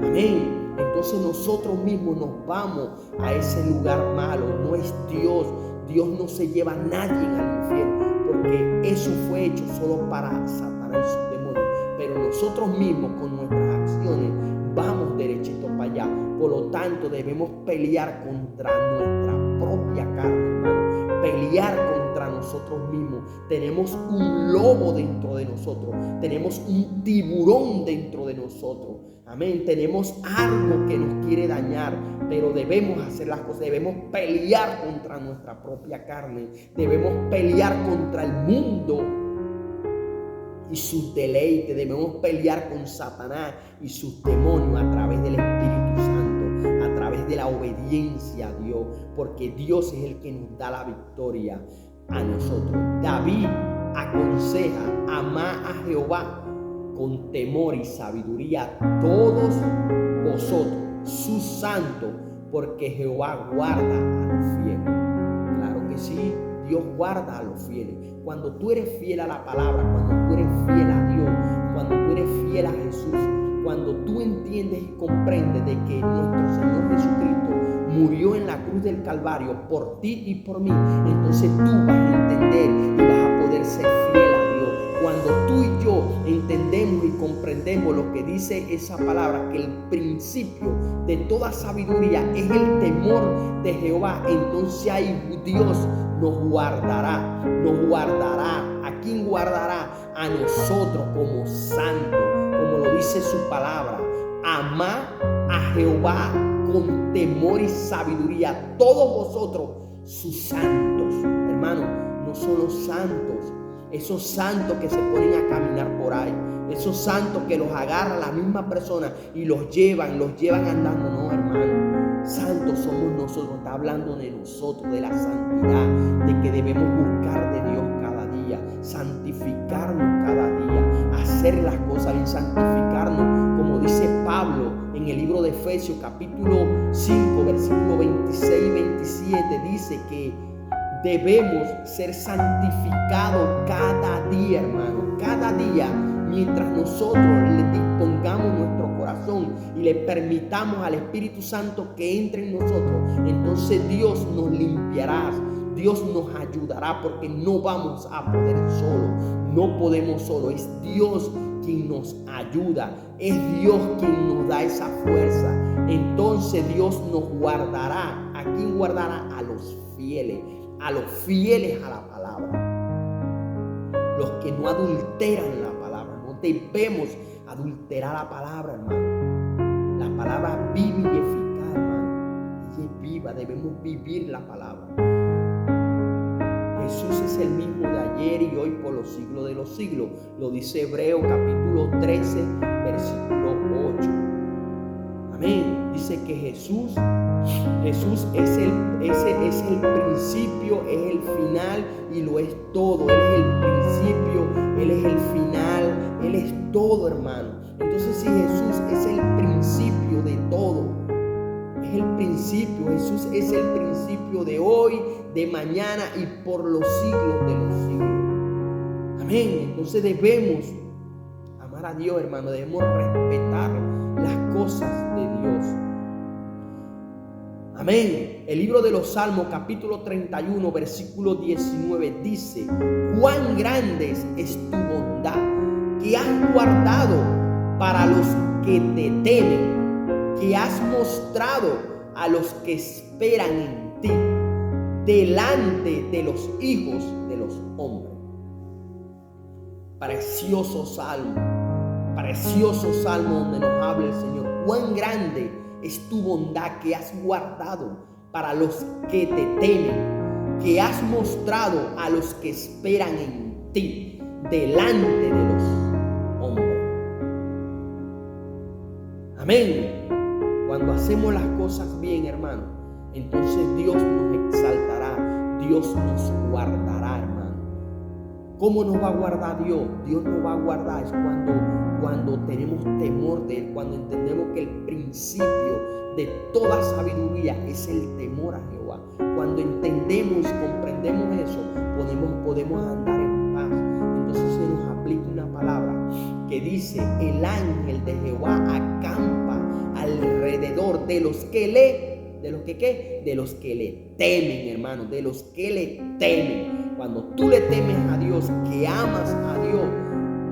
Amén. Entonces nosotros mismos nos vamos a ese lugar malo. No es Dios. Dios no se lleva a nadie al infierno, porque eso fue hecho solo para Satanás y sus demonios. Pero nosotros mismos con nuestras acciones vamos derechito para allá. Por lo tanto debemos pelear contra nuestra propia carne, hermano. Pelear contra nosotros mismos. Tenemos un lobo dentro de nosotros. Tenemos un tiburón dentro de nosotros. Amén. Tenemos algo que nos quiere dañar, pero debemos hacer las cosas. Debemos pelear contra nuestra propia carne. Debemos pelear contra el mundo y sus deleites. Debemos pelear con Satanás y sus demonios a través del Espíritu Santo, a través de la obediencia a Dios, porque Dios es el que nos da la victoria a nosotros. David aconseja: amar a Jehová con temor y sabiduría todos vosotros, sus santos, porque Jehová guarda a los fieles. Claro que sí, Dios guarda a los fieles. Cuando tú eres fiel a la palabra, cuando tú eres fiel a Dios, cuando tú eres fiel a Jesús, cuando tú entiendes y comprendes de que nuestro Señor Jesucristo murió en la cruz del Calvario por ti y por mí, entonces tú vas a entender y vas a poder ser fiel a Dios. Cuando tú y yo entendemos y comprendemos lo que dice esa palabra, que el principio de toda sabiduría es el temor de Jehová, entonces ahí Dios nos guardará. ¿A quién guardará? A nosotros como santos, como lo dice su palabra. Amad a Jehová con temor y sabiduría, todos vosotros sus santos. Hermano, no son los santos, esos santos que se ponen a caminar por ahí, esos santos que los agarra la misma persona y los llevan andando. No, hermano, santos somos nosotros. Está hablando de nosotros, de la santidad, de que debemos buscar de Dios cada día, santificarnos cada día, hacer las cosas bien, santificarnos, como dice Pablo en el libro de Efesios capítulo 5 versículo 26 y 27, dice que debemos ser santificados cada día, hermano, cada día, mientras nosotros le dispongamos nuestro corazón y le permitamos al Espíritu Santo que entre en nosotros, entonces Dios nos limpiará, Dios nos ayudará, porque no vamos a poder solo, no podemos solo, es Dios quien nos ayuda, es Dios quien nos da esa fuerza. Entonces Dios nos guardará. ¿A quién guardará? A los fieles a la palabra, los que no adulteran la palabra. No debemos adulterar la palabra, hermano. La palabra vive y eficaz, hermano. Ella es viva, debemos vivir la palabra. Jesús es el mismo de ayer y hoy por los siglos de los siglos. Lo dice Hebreos capítulo 13, versículo 8. Amén. Dice que Jesús es el principio, es el final y lo es todo. Él es el principio, Él es el final, Él es todo, hermano. Entonces, si Jesús es el principio de todo, es el principio, Jesús es el principio de hoy, de mañana y por los siglos de los siglos. Amén. Entonces debemos amar a Dios, hermano. Debemos respetar las cosas de Dios. Amén. El libro de los Salmos, capítulo 31, versículo 19, dice: cuán grande es tu bondad, que has guardado para los que te temen, que has mostrado a los que esperan en ti, delante de los hijos de los hombres. Precioso salmo donde nos habla el Señor. Cuán grande es tu bondad, que has guardado para los que te temen, que has mostrado a los que esperan en ti, delante de los hombres. Amén. Cuando hacemos las cosas bien, hermano, entonces Dios nos exaltará, Dios nos guardará, hermano. ¿Cómo nos va a guardar Dios? Dios nos va a guardar es cuando tenemos temor de Él, cuando entendemos que el principio de toda sabiduría es el temor a Jehová. Cuando entendemos y comprendemos eso, podemos andar en paz. Entonces se nos aplica una palabra que dice: el ángel de Jehová acampa alrededor de los que le temen, hermano, de los que le temen. Cuando tú le temes a Dios, que amas a Dios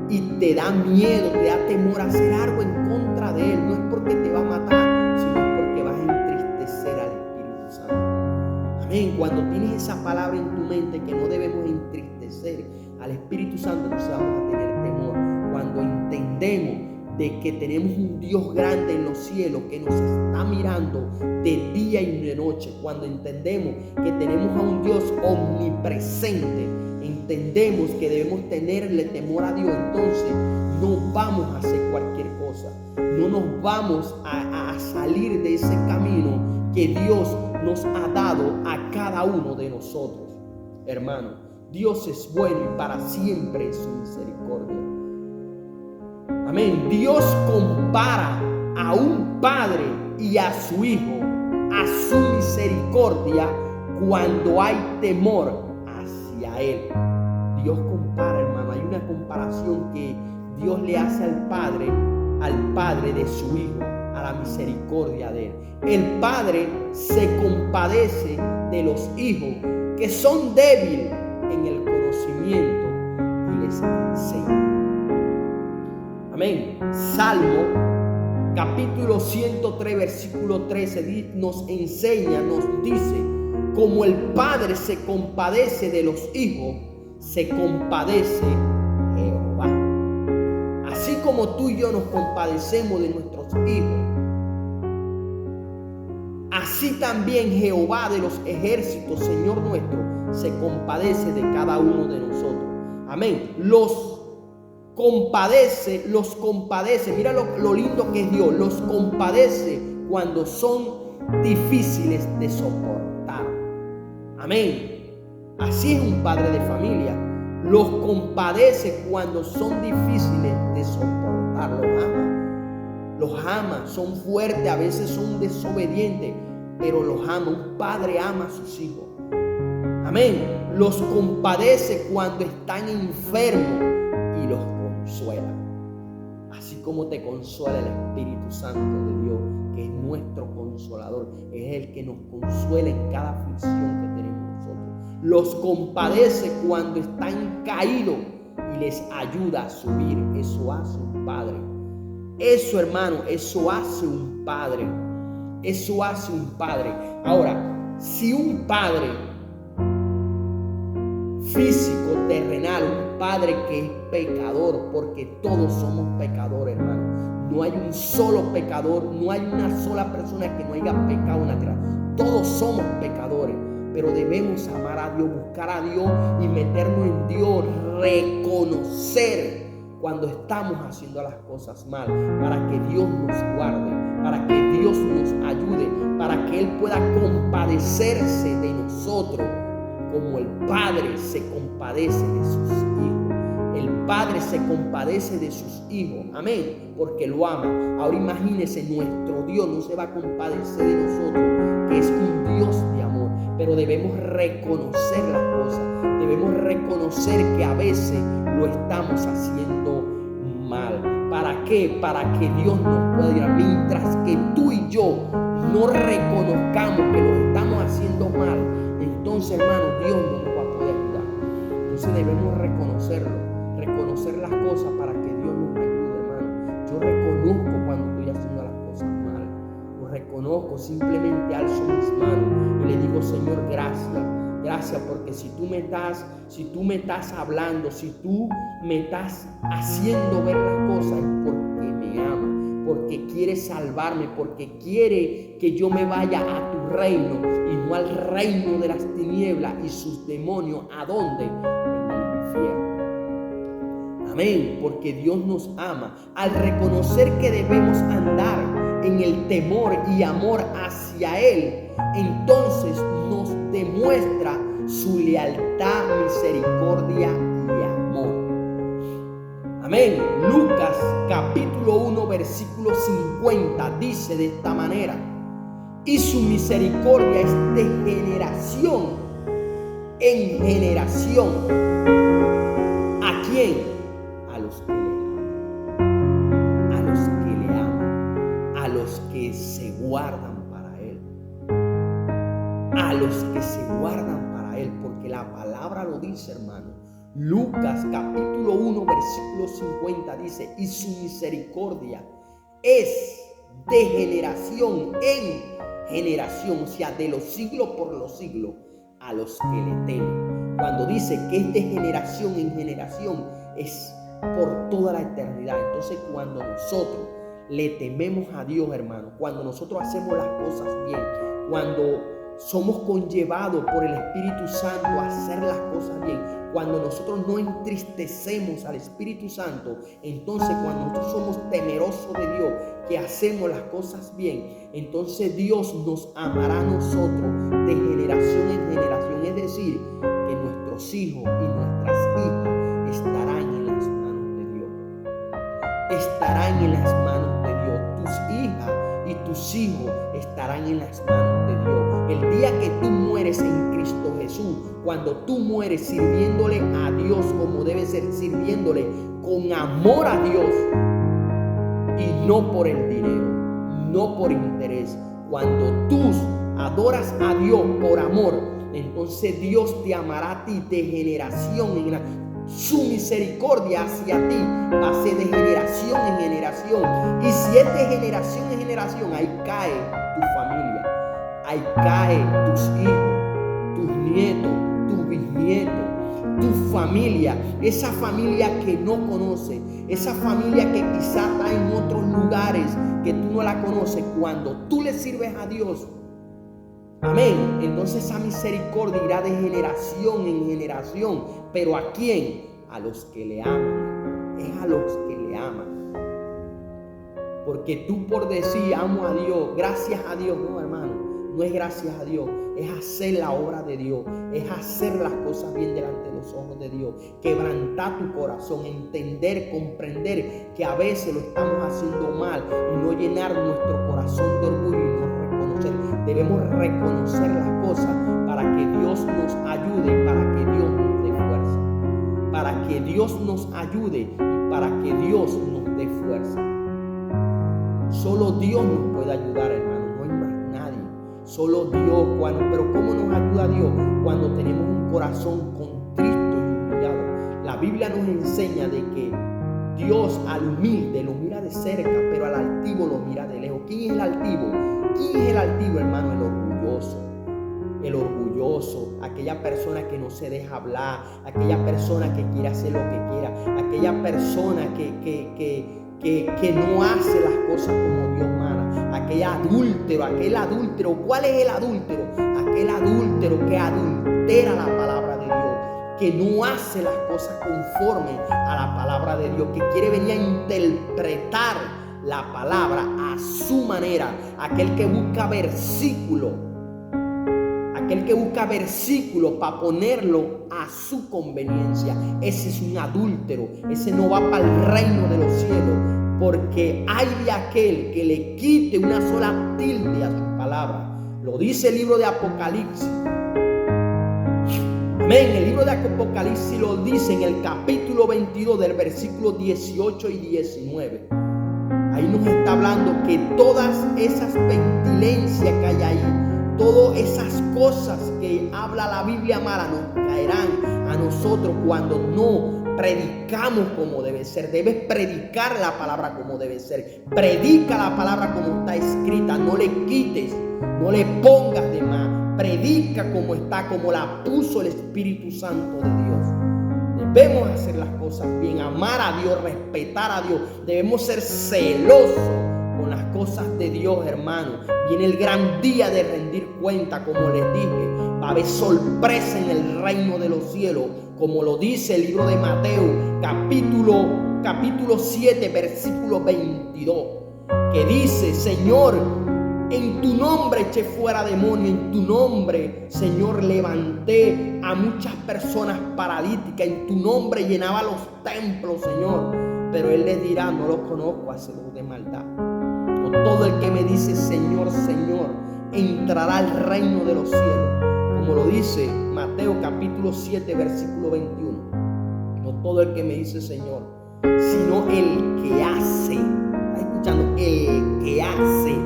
y te da miedo, te da temor a hacer algo en contra de Él, no es porque te va a matar, sino porque vas a entristecer al Espíritu Santo. Amén. Cuando tienes esa palabra en tu mente, que no debemos entristecer al Espíritu Santo, entonces vamos a tener temor. Cuando entendemos de que tenemos un Dios grande en los cielos que nos está mirando de día y de noche, cuando entendemos que tenemos a un Dios omnipresente, entendemos que debemos tenerle temor a Dios, entonces no vamos a hacer cualquier cosa, no nos vamos a salir de ese camino que Dios nos ha dado a cada uno de nosotros. Hermano, Dios es bueno y para siempre es su misericordia. Amén. Dios compara a un padre y a su hijo, a su misericordia, cuando hay temor hacia él. Dios compara, hermano. Hay una comparación que Dios le hace al padre de su hijo, a la misericordia de él. El padre se compadece de los hijos que son débiles en el conocimiento y les enseña. Amén. Salmo capítulo 103 versículo 13 nos enseña, nos dice: como el padre se compadece de los hijos, se compadece Jehová. Así como tú y yo nos compadecemos de nuestros hijos, así también Jehová de los ejércitos, Señor nuestro, se compadece de cada uno de nosotros. Amén. Los compadece, mira lo lindo que es Dios, los compadece cuando son difíciles de soportar. Amén. Así es un padre de familia, los compadece cuando son difíciles de soportar, los ama, son fuertes, a veces son desobedientes, pero los ama. Un padre ama a sus hijos. Amén. Los compadece cuando están enfermos y los consuela. Así como te consuela el Espíritu Santo de Dios, que es nuestro consolador, es el que nos consuela en cada aflicción que tenemos nosotros. Los compadece cuando están caídos y les ayuda a subir. Eso hace un padre. Eso, hermano, eso hace un padre. Eso hace un padre. Ahora, si un padre físico, terrenal, un padre que es pecador, porque todos somos pecadores, hermano. No hay un solo pecador, no hay una sola persona que no haya pecado en la tierra. Todos somos pecadores, pero debemos amar a Dios, buscar a Dios y meternos en Dios, reconocer cuando estamos haciendo las cosas mal, para que Dios nos guarde, para que Dios nos ayude, para que Él pueda compadecerse de nosotros, como el Padre se compadece de sus hijos. El Padre se compadece de sus hijos, amén, porque lo ama. Ahora imagínense, nuestro Dios no se va a compadecer de nosotros, que es un Dios de amor, pero debemos reconocer las cosas, debemos reconocer que a veces lo estamos haciendo mal. ¿Para qué? Para que Dios nos pueda ayudar. Mientras que tú y yo no reconozcamos que lo estamos haciendo mal, entonces, hermano, Dios no nos va a poder ayudar. Entonces debemos reconocer las cosas para que Dios nos ayude, hermano. Yo reconozco cuando estoy haciendo las cosas mal. Lo reconozco, simplemente alzo mis manos y le digo: Señor, gracias. Gracias, porque si tú me estás hablando, si tú me estás haciendo ver las cosas, es porque me ama, porque quiere salvarme, porque quiere que yo me vaya a tu reino y no al reino de las tinieblas y sus demonios. ¿A dónde? En el infierno. Amén, porque Dios nos ama. Al reconocer que debemos andar en el temor y amor hacia Él, entonces nos demuestra su lealtad, misericordia y amor. Amén. Lucas capítulo 1 versículo 50 dice de esta manera: y su misericordia es de generación en generación. ¿A quién? A los que le aman. A los que le aman. A los que se guardan para Él. A los que se guardan para Él. Porque la palabra lo dice, hermano. Lucas capítulo 1 versículo 50 dice: y su misericordia es de generación en generación, o sea, de los siglos por los siglos, a los que le temen. Cuando dice que es de generación en generación, es por toda la eternidad. Entonces, cuando nosotros le tememos a Dios, hermano, cuando nosotros hacemos las cosas bien, cuando somos conllevados por el Espíritu Santo a hacer las cosas bien, cuando nosotros no entristecemos al Espíritu Santo, entonces cuando nosotros somos temerosos de Dios, que hacemos las cosas bien, entonces Dios nos amará a nosotros de generación en generación. Es decir, que nuestros hijos y nuestras hijas estarán en las manos de Dios. estarán en las manos de Dios. Tus hijas y tus hijos estarán en las manos de Dios. El día que tú mueres en Cristo Jesús, cuando tú mueres sirviéndole a Dios como debe ser, sirviéndole con amor a Dios y no por el dinero, no por interés. Cuando tú adoras a Dios por amor, entonces Dios te amará a ti de generación en generación. Su misericordia hacia ti va a ser de generación en generación. Y si es de generación en generación, ahí cae tu familia, ahí cae tus hijos, tus nietos, tus bisnietos, tu familia, esa familia que no conoces, esa familia que quizás está en otros lugares que tú no la conoces. Cuando tú le sirves a Dios, amén, entonces esa misericordia irá de generación en generación. ¿Pero a quién? A los que le aman. Es a los que le aman. Porque tú por decir amo a Dios, gracias a Dios, no, hermano. No es gracias a Dios, es hacer la obra de Dios, es hacer las cosas bien delante de los ojos de Dios, quebrantar tu corazón, entender, comprender que a veces lo estamos haciendo mal y no llenar nuestro corazón de orgullo y no reconocer. Debemos reconocer las cosas para que Dios nos ayude, para que Dios nos dé fuerza, para que Dios nos ayude y para que Dios nos dé fuerza. Solo Dios nos puede ayudar, hermano, no hay más nadie. Solo Dios. Pero ¿cómo nos ayuda Dios? Cuando tenemos un corazón contrito y humillado. La Biblia nos enseña de que Dios al humilde lo mira de cerca, pero al altivo lo mira de lejos. ¿Quién es el altivo? ¿Quién es el altivo, hermano? El orgulloso. El orgulloso, aquella persona que no se deja hablar, aquella persona que quiere hacer lo que quiera, aquella persona que no hace las cosas como Dios manda, aquel adúltero. ¿Cuál es el adúltero? Aquel adúltero que adultera la palabra de Dios, que no hace las cosas conforme a la palabra de Dios, que quiere venir a interpretar la palabra a su manera, aquel que busca versículos para ponerlo a su conveniencia. Ese es un adúltero, ese no va para el reino de los cielos, porque hay de aquel que le quite una sola tilde a su palabra. Lo dice el libro de Apocalipsis. Amén, el libro de Apocalipsis lo dice en el capítulo 22 del versículo 18 y 19. Ahí nos está hablando que todas esas pestilencias que hay ahí, todas esas cosas que habla la Biblia mala nos caerán a nosotros cuando no predicamos como debe ser. Debes predicar la palabra como debe ser. Predica la palabra como está escrita. No le quites, no le pongas de más. Predica como está, como la puso el Espíritu Santo de Dios. Debemos hacer las cosas bien, amar a Dios, respetar a Dios. Debemos ser celosos con las cosas de Dios, hermano. Viene el gran día de rendir cuenta, como les dije. Va a haber sorpresa en el reino de los cielos, como lo dice el libro de Mateo, capítulo 7, versículo 22, que dice: Señor, en tu nombre eché fuera demonios, en tu nombre, Señor, levanté a muchas personas paralíticas, en tu nombre llenaba los templos, Señor. Pero Él les dirá: no los conozco, hacedores de maldad. No todo el que me dice Señor, Señor, entrará al reino de los cielos, como lo dice Mateo capítulo 7, versículo 21. No todo el que me dice Señor, sino el que hace. ¿Está escuchando? El que hace.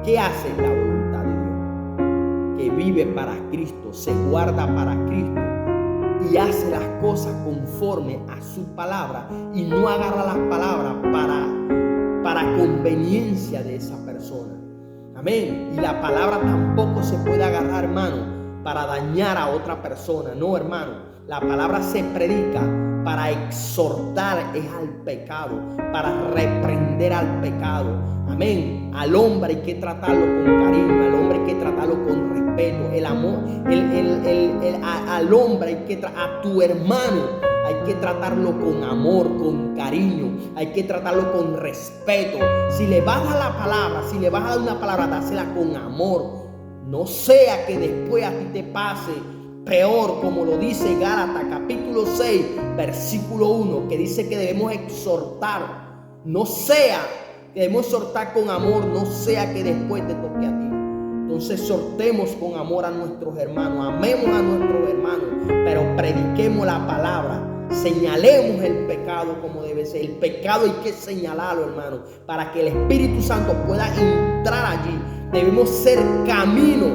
¿Qué hace? La voluntad de Dios, que vive para Cristo, se guarda para Cristo y hace las cosas conforme a su palabra y no agarra las palabras para conveniencia de esa persona. Amén. Y la palabra tampoco se puede agarrar, hermano, para dañar a otra persona. No, hermano. La palabra se predica para exhortar es al pecado, para reprender al pecado. Amén. Al hombre hay que tratarlo con cariño, al hombre hay que tratarlo con respeto. El amor, al hombre hay que a tu hermano hay que tratarlo con amor, con cariño, hay que tratarlo con respeto. Si le vas a la palabra, si le vas a dar una palabra, dásela con amor. No sea que después a ti te pase peor, como lo dice Gálatas capítulo 6, versículo 1, que dice que debemos exhortar No sea que debemos exhortar con amor, no sea que después te toque a ti. Entonces exhortemos con amor a nuestros hermanos, amemos a nuestros hermanos, pero prediquemos la palabra. Señalemos el pecado como debe ser. El pecado hay que señalarlo, hermano, para que el Espíritu Santo pueda entrar allí. Debemos ser camino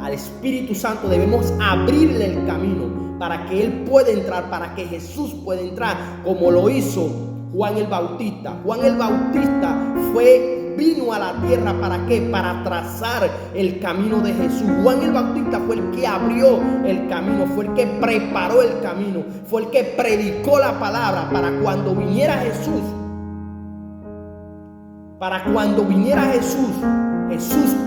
al Espíritu Santo, debemos abrirle el camino para que Él pueda entrar, para que Jesús pueda entrar, como lo hizo Juan el Bautista. Juan el Bautista vino a la tierra, ¿para qué? Para trazar el camino de Jesús. Juan el Bautista fue el que abrió el camino, fue el que preparó el camino, fue el que predicó la palabra para cuando viniera Jesús. Para cuando viniera Jesús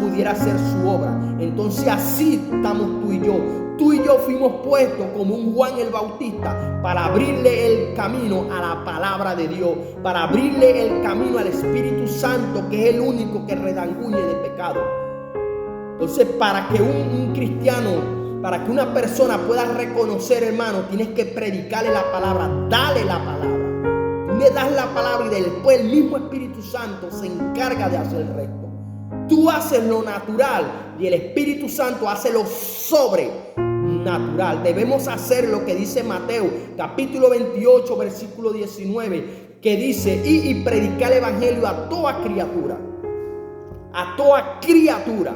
pudiera hacer su obra. Entonces así estamos tú y yo. Tú y yo fuimos puestos como un Juan el Bautista para abrirle el camino a la palabra de Dios, para abrirle el camino al Espíritu Santo, que es el único que redarguye de pecado. Entonces, para que un cristiano, para que una persona pueda reconocer, hermano, tienes que predicarle la palabra, dale la palabra. Tú le das la palabra y después el mismo Espíritu Santo se encarga de hacer el resto. Tú haces lo natural y el Espíritu Santo hace lo sobrenatural. Debemos hacer lo que dice Mateo, capítulo 28, versículo 19, que dice, y predicar el evangelio a toda criatura. A toda criatura.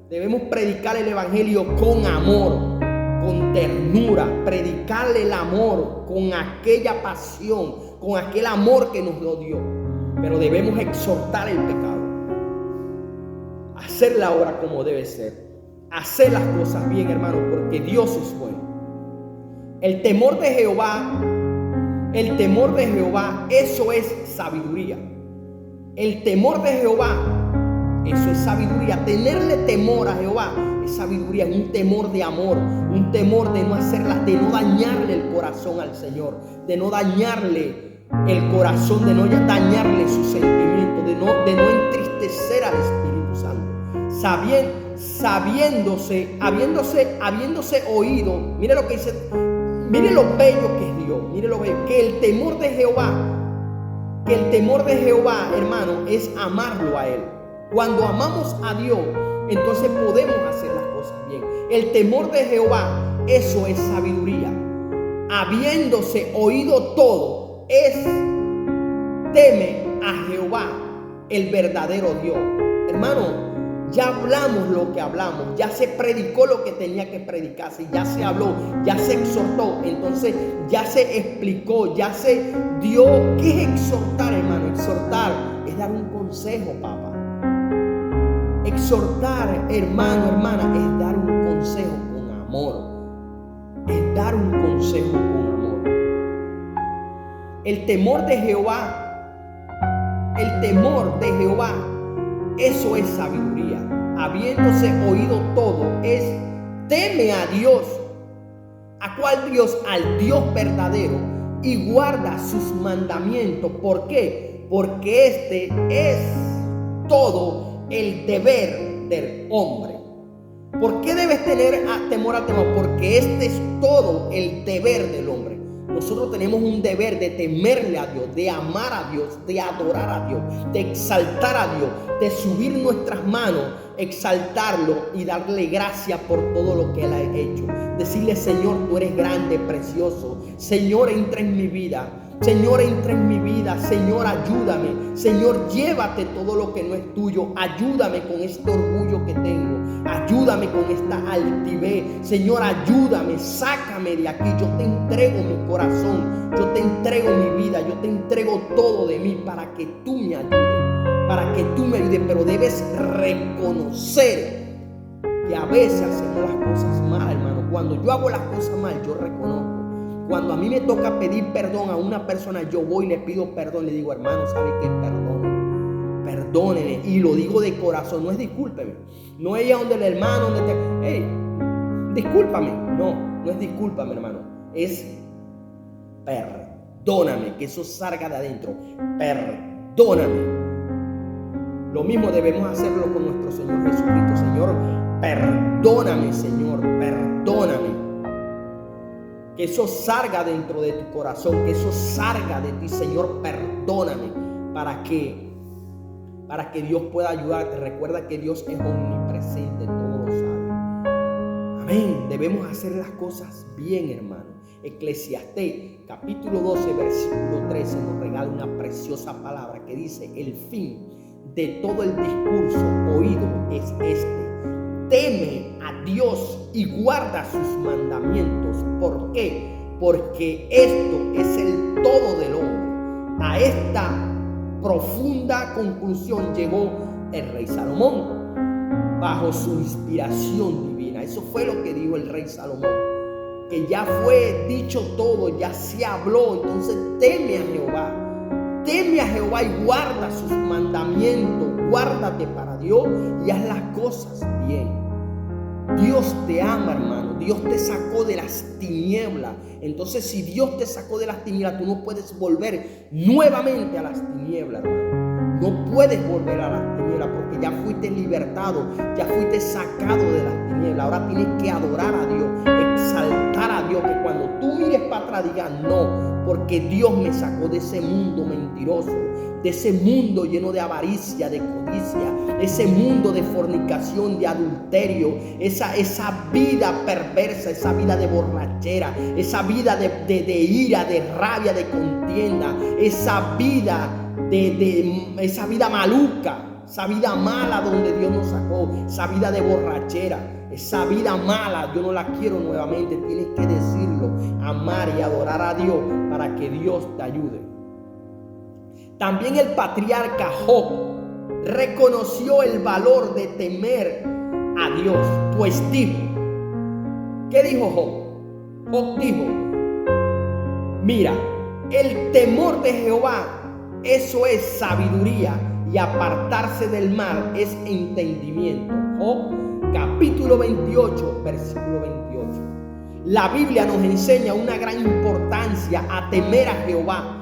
Debemos predicar el evangelio con amor, con ternura, predicarle el amor con aquella pasión, con aquel amor que nos dio Dios. Pero debemos exhortar el pecado. Hacer la obra como debe ser. Hacer las cosas bien, hermano, porque Dios es bueno. El temor de Jehová, eso es sabiduría. El temor de Jehová, eso es sabiduría. Tenerle temor a Jehová es sabiduría, es un temor de amor, un temor de no dañarle el corazón al Señor, de no dañarle el corazón, de no dañarle sus sentimientos, de no entristecer al Espíritu Santo. Habiéndose oído, mire lo que dice, mire lo bello que es Dios, mire lo bello, que el temor de Jehová, hermano, es amarlo a Él. Cuando amamos a Dios, entonces podemos hacer las cosas bien. El temor de Jehová, eso es sabiduría. Habiéndose oído todo, teme a Jehová, el verdadero Dios. Hermano, ya hablamos lo que hablamos, ya se predicó lo que tenía que predicarse, ya se habló, ya se exhortó, entonces ya se explicó, ya se dio. ¿Qué es exhortar, hermano? Exhortar es dar un consejo, papá. Exhortar, hermano, hermana, es dar un consejo con amor. Es dar un consejo con amor. El temor de Jehová, eso es sabiduría. Habiéndose oído todo, teme a Dios. ¿A cuál Dios? Al Dios verdadero, y guarda sus mandamientos. ¿Por qué? Porque este es todo el deber del hombre. ¿Por qué debes tener temor a temor? Porque este es todo el deber del hombre. Nosotros tenemos un deber de temerle a Dios, de amar a Dios, de adorar a Dios, de exaltar a Dios, de subir nuestras manos, exaltarlo y darle gracias por todo lo que Él ha hecho. Decirle: Señor, tú eres grande, precioso. Señor, entra en mi vida. Señor, entra en mi vida. Señor, ayúdame. Señor, llévate todo lo que no es tuyo. Ayúdame con este orgullo que tengo. Ayúdame con esta altivez. Señor, ayúdame. Sácame de aquí. Yo te entrego mi corazón. Yo te entrego mi vida. Yo te entrego todo de mí para que tú me ayudes. Para que tú me ayudes. Pero debes reconocer que a veces hacemos las cosas mal, hermano. Cuando yo hago las cosas mal, yo reconozco. Cuando a mí me toca pedir perdón a una persona, yo voy y le pido perdón. Le digo: hermano, ¿sabe qué? Perdóneme. Y lo digo de corazón. No es discúlpeme. No es donde el hermano, hey, discúlpame. No es discúlpame, hermano. Es perdóname. Que eso salga de adentro. Perdóname. Lo mismo debemos hacerlo con nuestro Señor Jesucristo. Señor, perdóname, Señor, perdóname. Que eso salga dentro de tu corazón, que eso salga de ti. Señor, perdóname. ¿Para qué? Para que Dios pueda ayudarte. Recuerda que Dios es omnipresente, todo lo sabe. Amén. Debemos hacer las cosas bien, hermano. Eclesiastés capítulo 12 versículo 13 nos regala una preciosa palabra que dice: el fin de todo el discurso oído es este: teme a Dios y guarda sus mandamientos. ¿Por qué? Porque esto es el todo del hombre. A esta profunda conclusión llegó el rey Salomón bajo su inspiración divina. Eso fue lo que dijo el rey Salomón, que ya fue dicho todo, ya se habló. Entonces teme a Jehová y guarda sus mandamientos. Guárdate para Dios y haz las cosas bien. Dios te ama, hermano. Dios te sacó de las tinieblas. Entonces, si Dios te sacó de las tinieblas, tú no puedes volver nuevamente a las tinieblas, hermano. No puedes volver a las tinieblas porque ya fuiste libertado, ya fuiste sacado de las tinieblas. Ahora tienes que adorar a Dios, exaltar a Dios, que cuando tú mires para atrás digas: no, porque Dios me sacó de ese mundo mentiroso, de ese mundo lleno de avaricia, de codicia, ese mundo de fornicación, de adulterio, esa vida perversa, esa vida de borrachera, esa vida de ira, de rabia, de contienda, esa vida esa vida maluca, esa vida mala donde Dios nos sacó, esa vida de borrachera, esa vida mala, yo no la quiero nuevamente. Tienes que decirlo, amar y adorar a Dios para que Dios te ayude. También el patriarca Job reconoció el valor de temer a Dios, pues dijo, ¿qué dijo Job? Job dijo: mira, el temor de Jehová, eso es sabiduría, y apartarse del mal es entendimiento. Job capítulo 28 versículo 28. La Biblia nos enseña una gran importancia a temer a Jehová.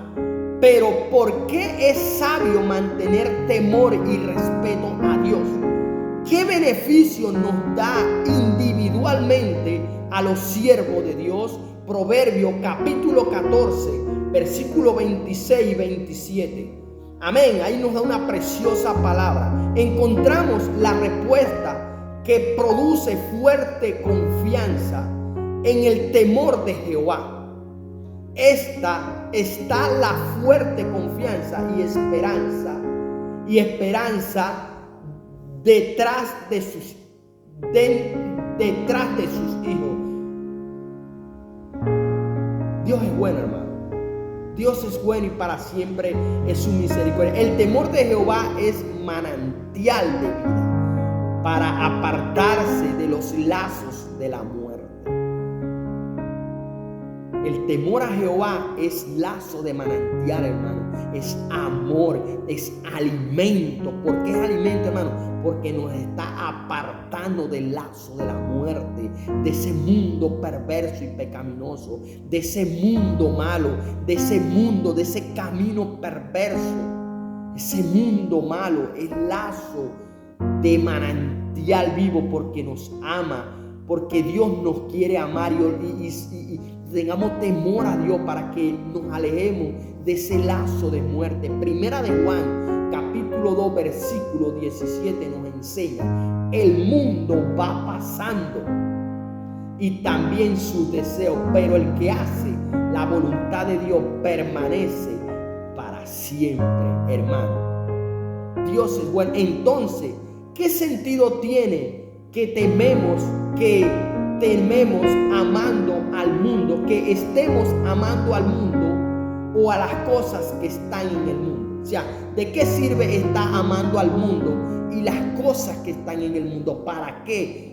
Pero ¿por qué es sabio mantener temor y respeto a Dios? ¿Qué beneficio nos da individualmente a los siervos de Dios? Proverbios capítulo 14, versículo 26 y 27. Amén. Ahí nos da una preciosa palabra. Encontramos la respuesta que produce fuerte confianza en el temor de Jehová. Esta está la fuerte confianza y esperanza detrás de sus hijos. Dios es bueno, hermano. Dios es bueno y para siempre es su misericordia. El temor de Jehová es manantial de vida para apartarse de los lazos de la muerte. El temor a Jehová es lazo de manantial, hermano. Es amor, es alimento. ¿Por qué es alimento, hermano? Porque nos está apartando del lazo de la muerte, de ese mundo perverso y pecaminoso, de ese mundo malo, de ese camino perverso. Ese mundo malo es lazo de manantial vivo porque nos ama, porque Dios nos quiere amar y tengamos temor a Dios para que nos alejemos de ese lazo de muerte. Primera de Juan, capítulo 2, versículo 17 nos enseña: el mundo va pasando y también sus deseos, pero el que hace la voluntad de Dios permanece para siempre, hermano. Dios es bueno. Entonces, ¿qué sentido tiene que tememos amando al mundo, que estemos amando al mundo o a las cosas que están en el mundo? O sea, ¿de qué sirve estar amando al mundo y las cosas que están en el mundo? ¿Para qué?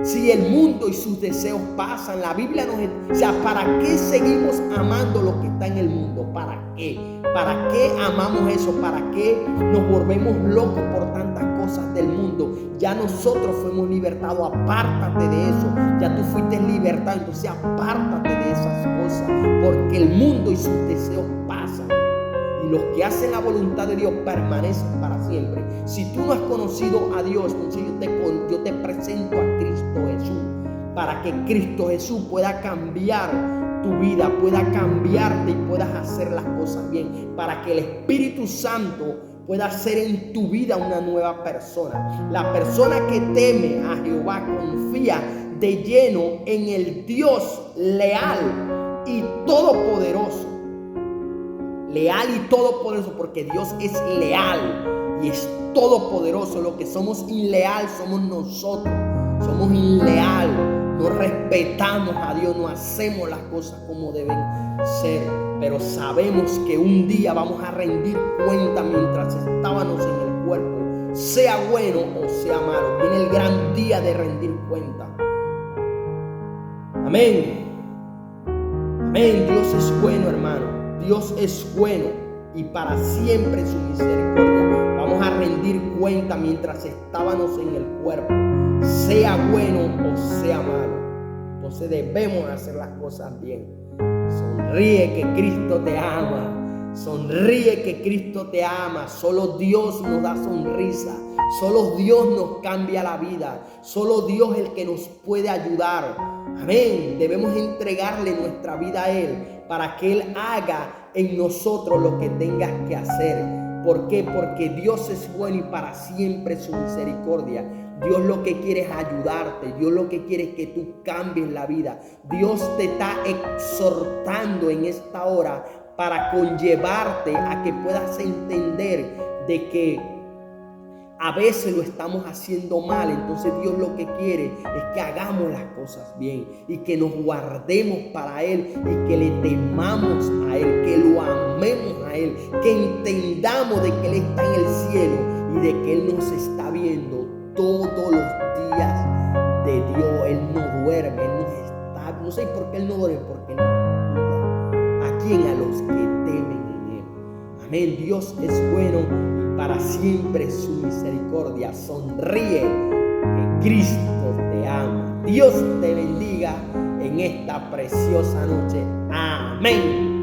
Si el mundo y sus deseos pasan, la Biblia nos... O sea, ¿para qué seguimos amando lo que está en el mundo? ¿Para qué? ¿Para qué amamos eso? ¿Para qué nos volvemos locos por tantas cosas del mundo? Ya nosotros fuimos libertados. Apártate de eso. Ya tú fuiste libertado. Entonces apártate de esas cosas, porque el mundo y sus deseos pasan, y los que hacen la voluntad de Dios permanecen para siempre. Si tú no has conocido a Dios, entonces yo te presento a Cristo Jesús, para que Cristo Jesús pueda cambiar tu vida, pueda cambiarte y puedas hacer las cosas bien, para que el Espíritu Santo pueda ser en tu vida una nueva persona. La persona que teme a Jehová confía de lleno en el Dios leal y todopoderoso. Leal y todopoderoso, porque Dios es leal y es todopoderoso. Lo que somos inleal somos nosotros. Somos inleal, no respetamos a Dios, no hacemos las cosas como deben ser. Pero sabemos que un día vamos a rendir cuenta mientras estábamos en el cuerpo, sea bueno o sea malo. Viene el gran día de rendir cuenta. Amén. Amén. Dios es bueno, hermano. Dios es bueno y para siempre su misericordia. Vamos a rendir cuenta mientras estábamos en el cuerpo, sea bueno o sea malo. Entonces debemos hacer las cosas bien. Sonríe que Cristo te ama. Sonríe que Cristo te ama. Solo Dios nos da sonrisa. Solo Dios nos cambia la vida. Solo Dios es el que nos puede ayudar. Amén. Debemos entregarle nuestra vida a Él para que Él haga en nosotros lo que tenga que hacer. ¿Por qué? Porque Dios es bueno y para siempre su misericordia. Dios lo que quiere es ayudarte. Dios lo que quiere es que tú cambies la vida. Dios te está exhortando en esta hora para conllevarte a que puedas entender de que a veces lo estamos haciendo mal. Entonces Dios lo que quiere es que hagamos las cosas bien y que nos guardemos para Él y que le temamos a Él, que lo amemos a Él, que entendamos de que Él está en el cielo y de que Él nos está viendo todos los días de Dios. Él no duerme, Él nos está, no sé por qué Él no duerme, porque Él nos cuida. ¿A quién? A los que temen en Él. Amén. Dios es bueno y para siempre su misericordia. Sonríe que Cristo te ama. Dios te bendiga en esta preciosa noche. Amén.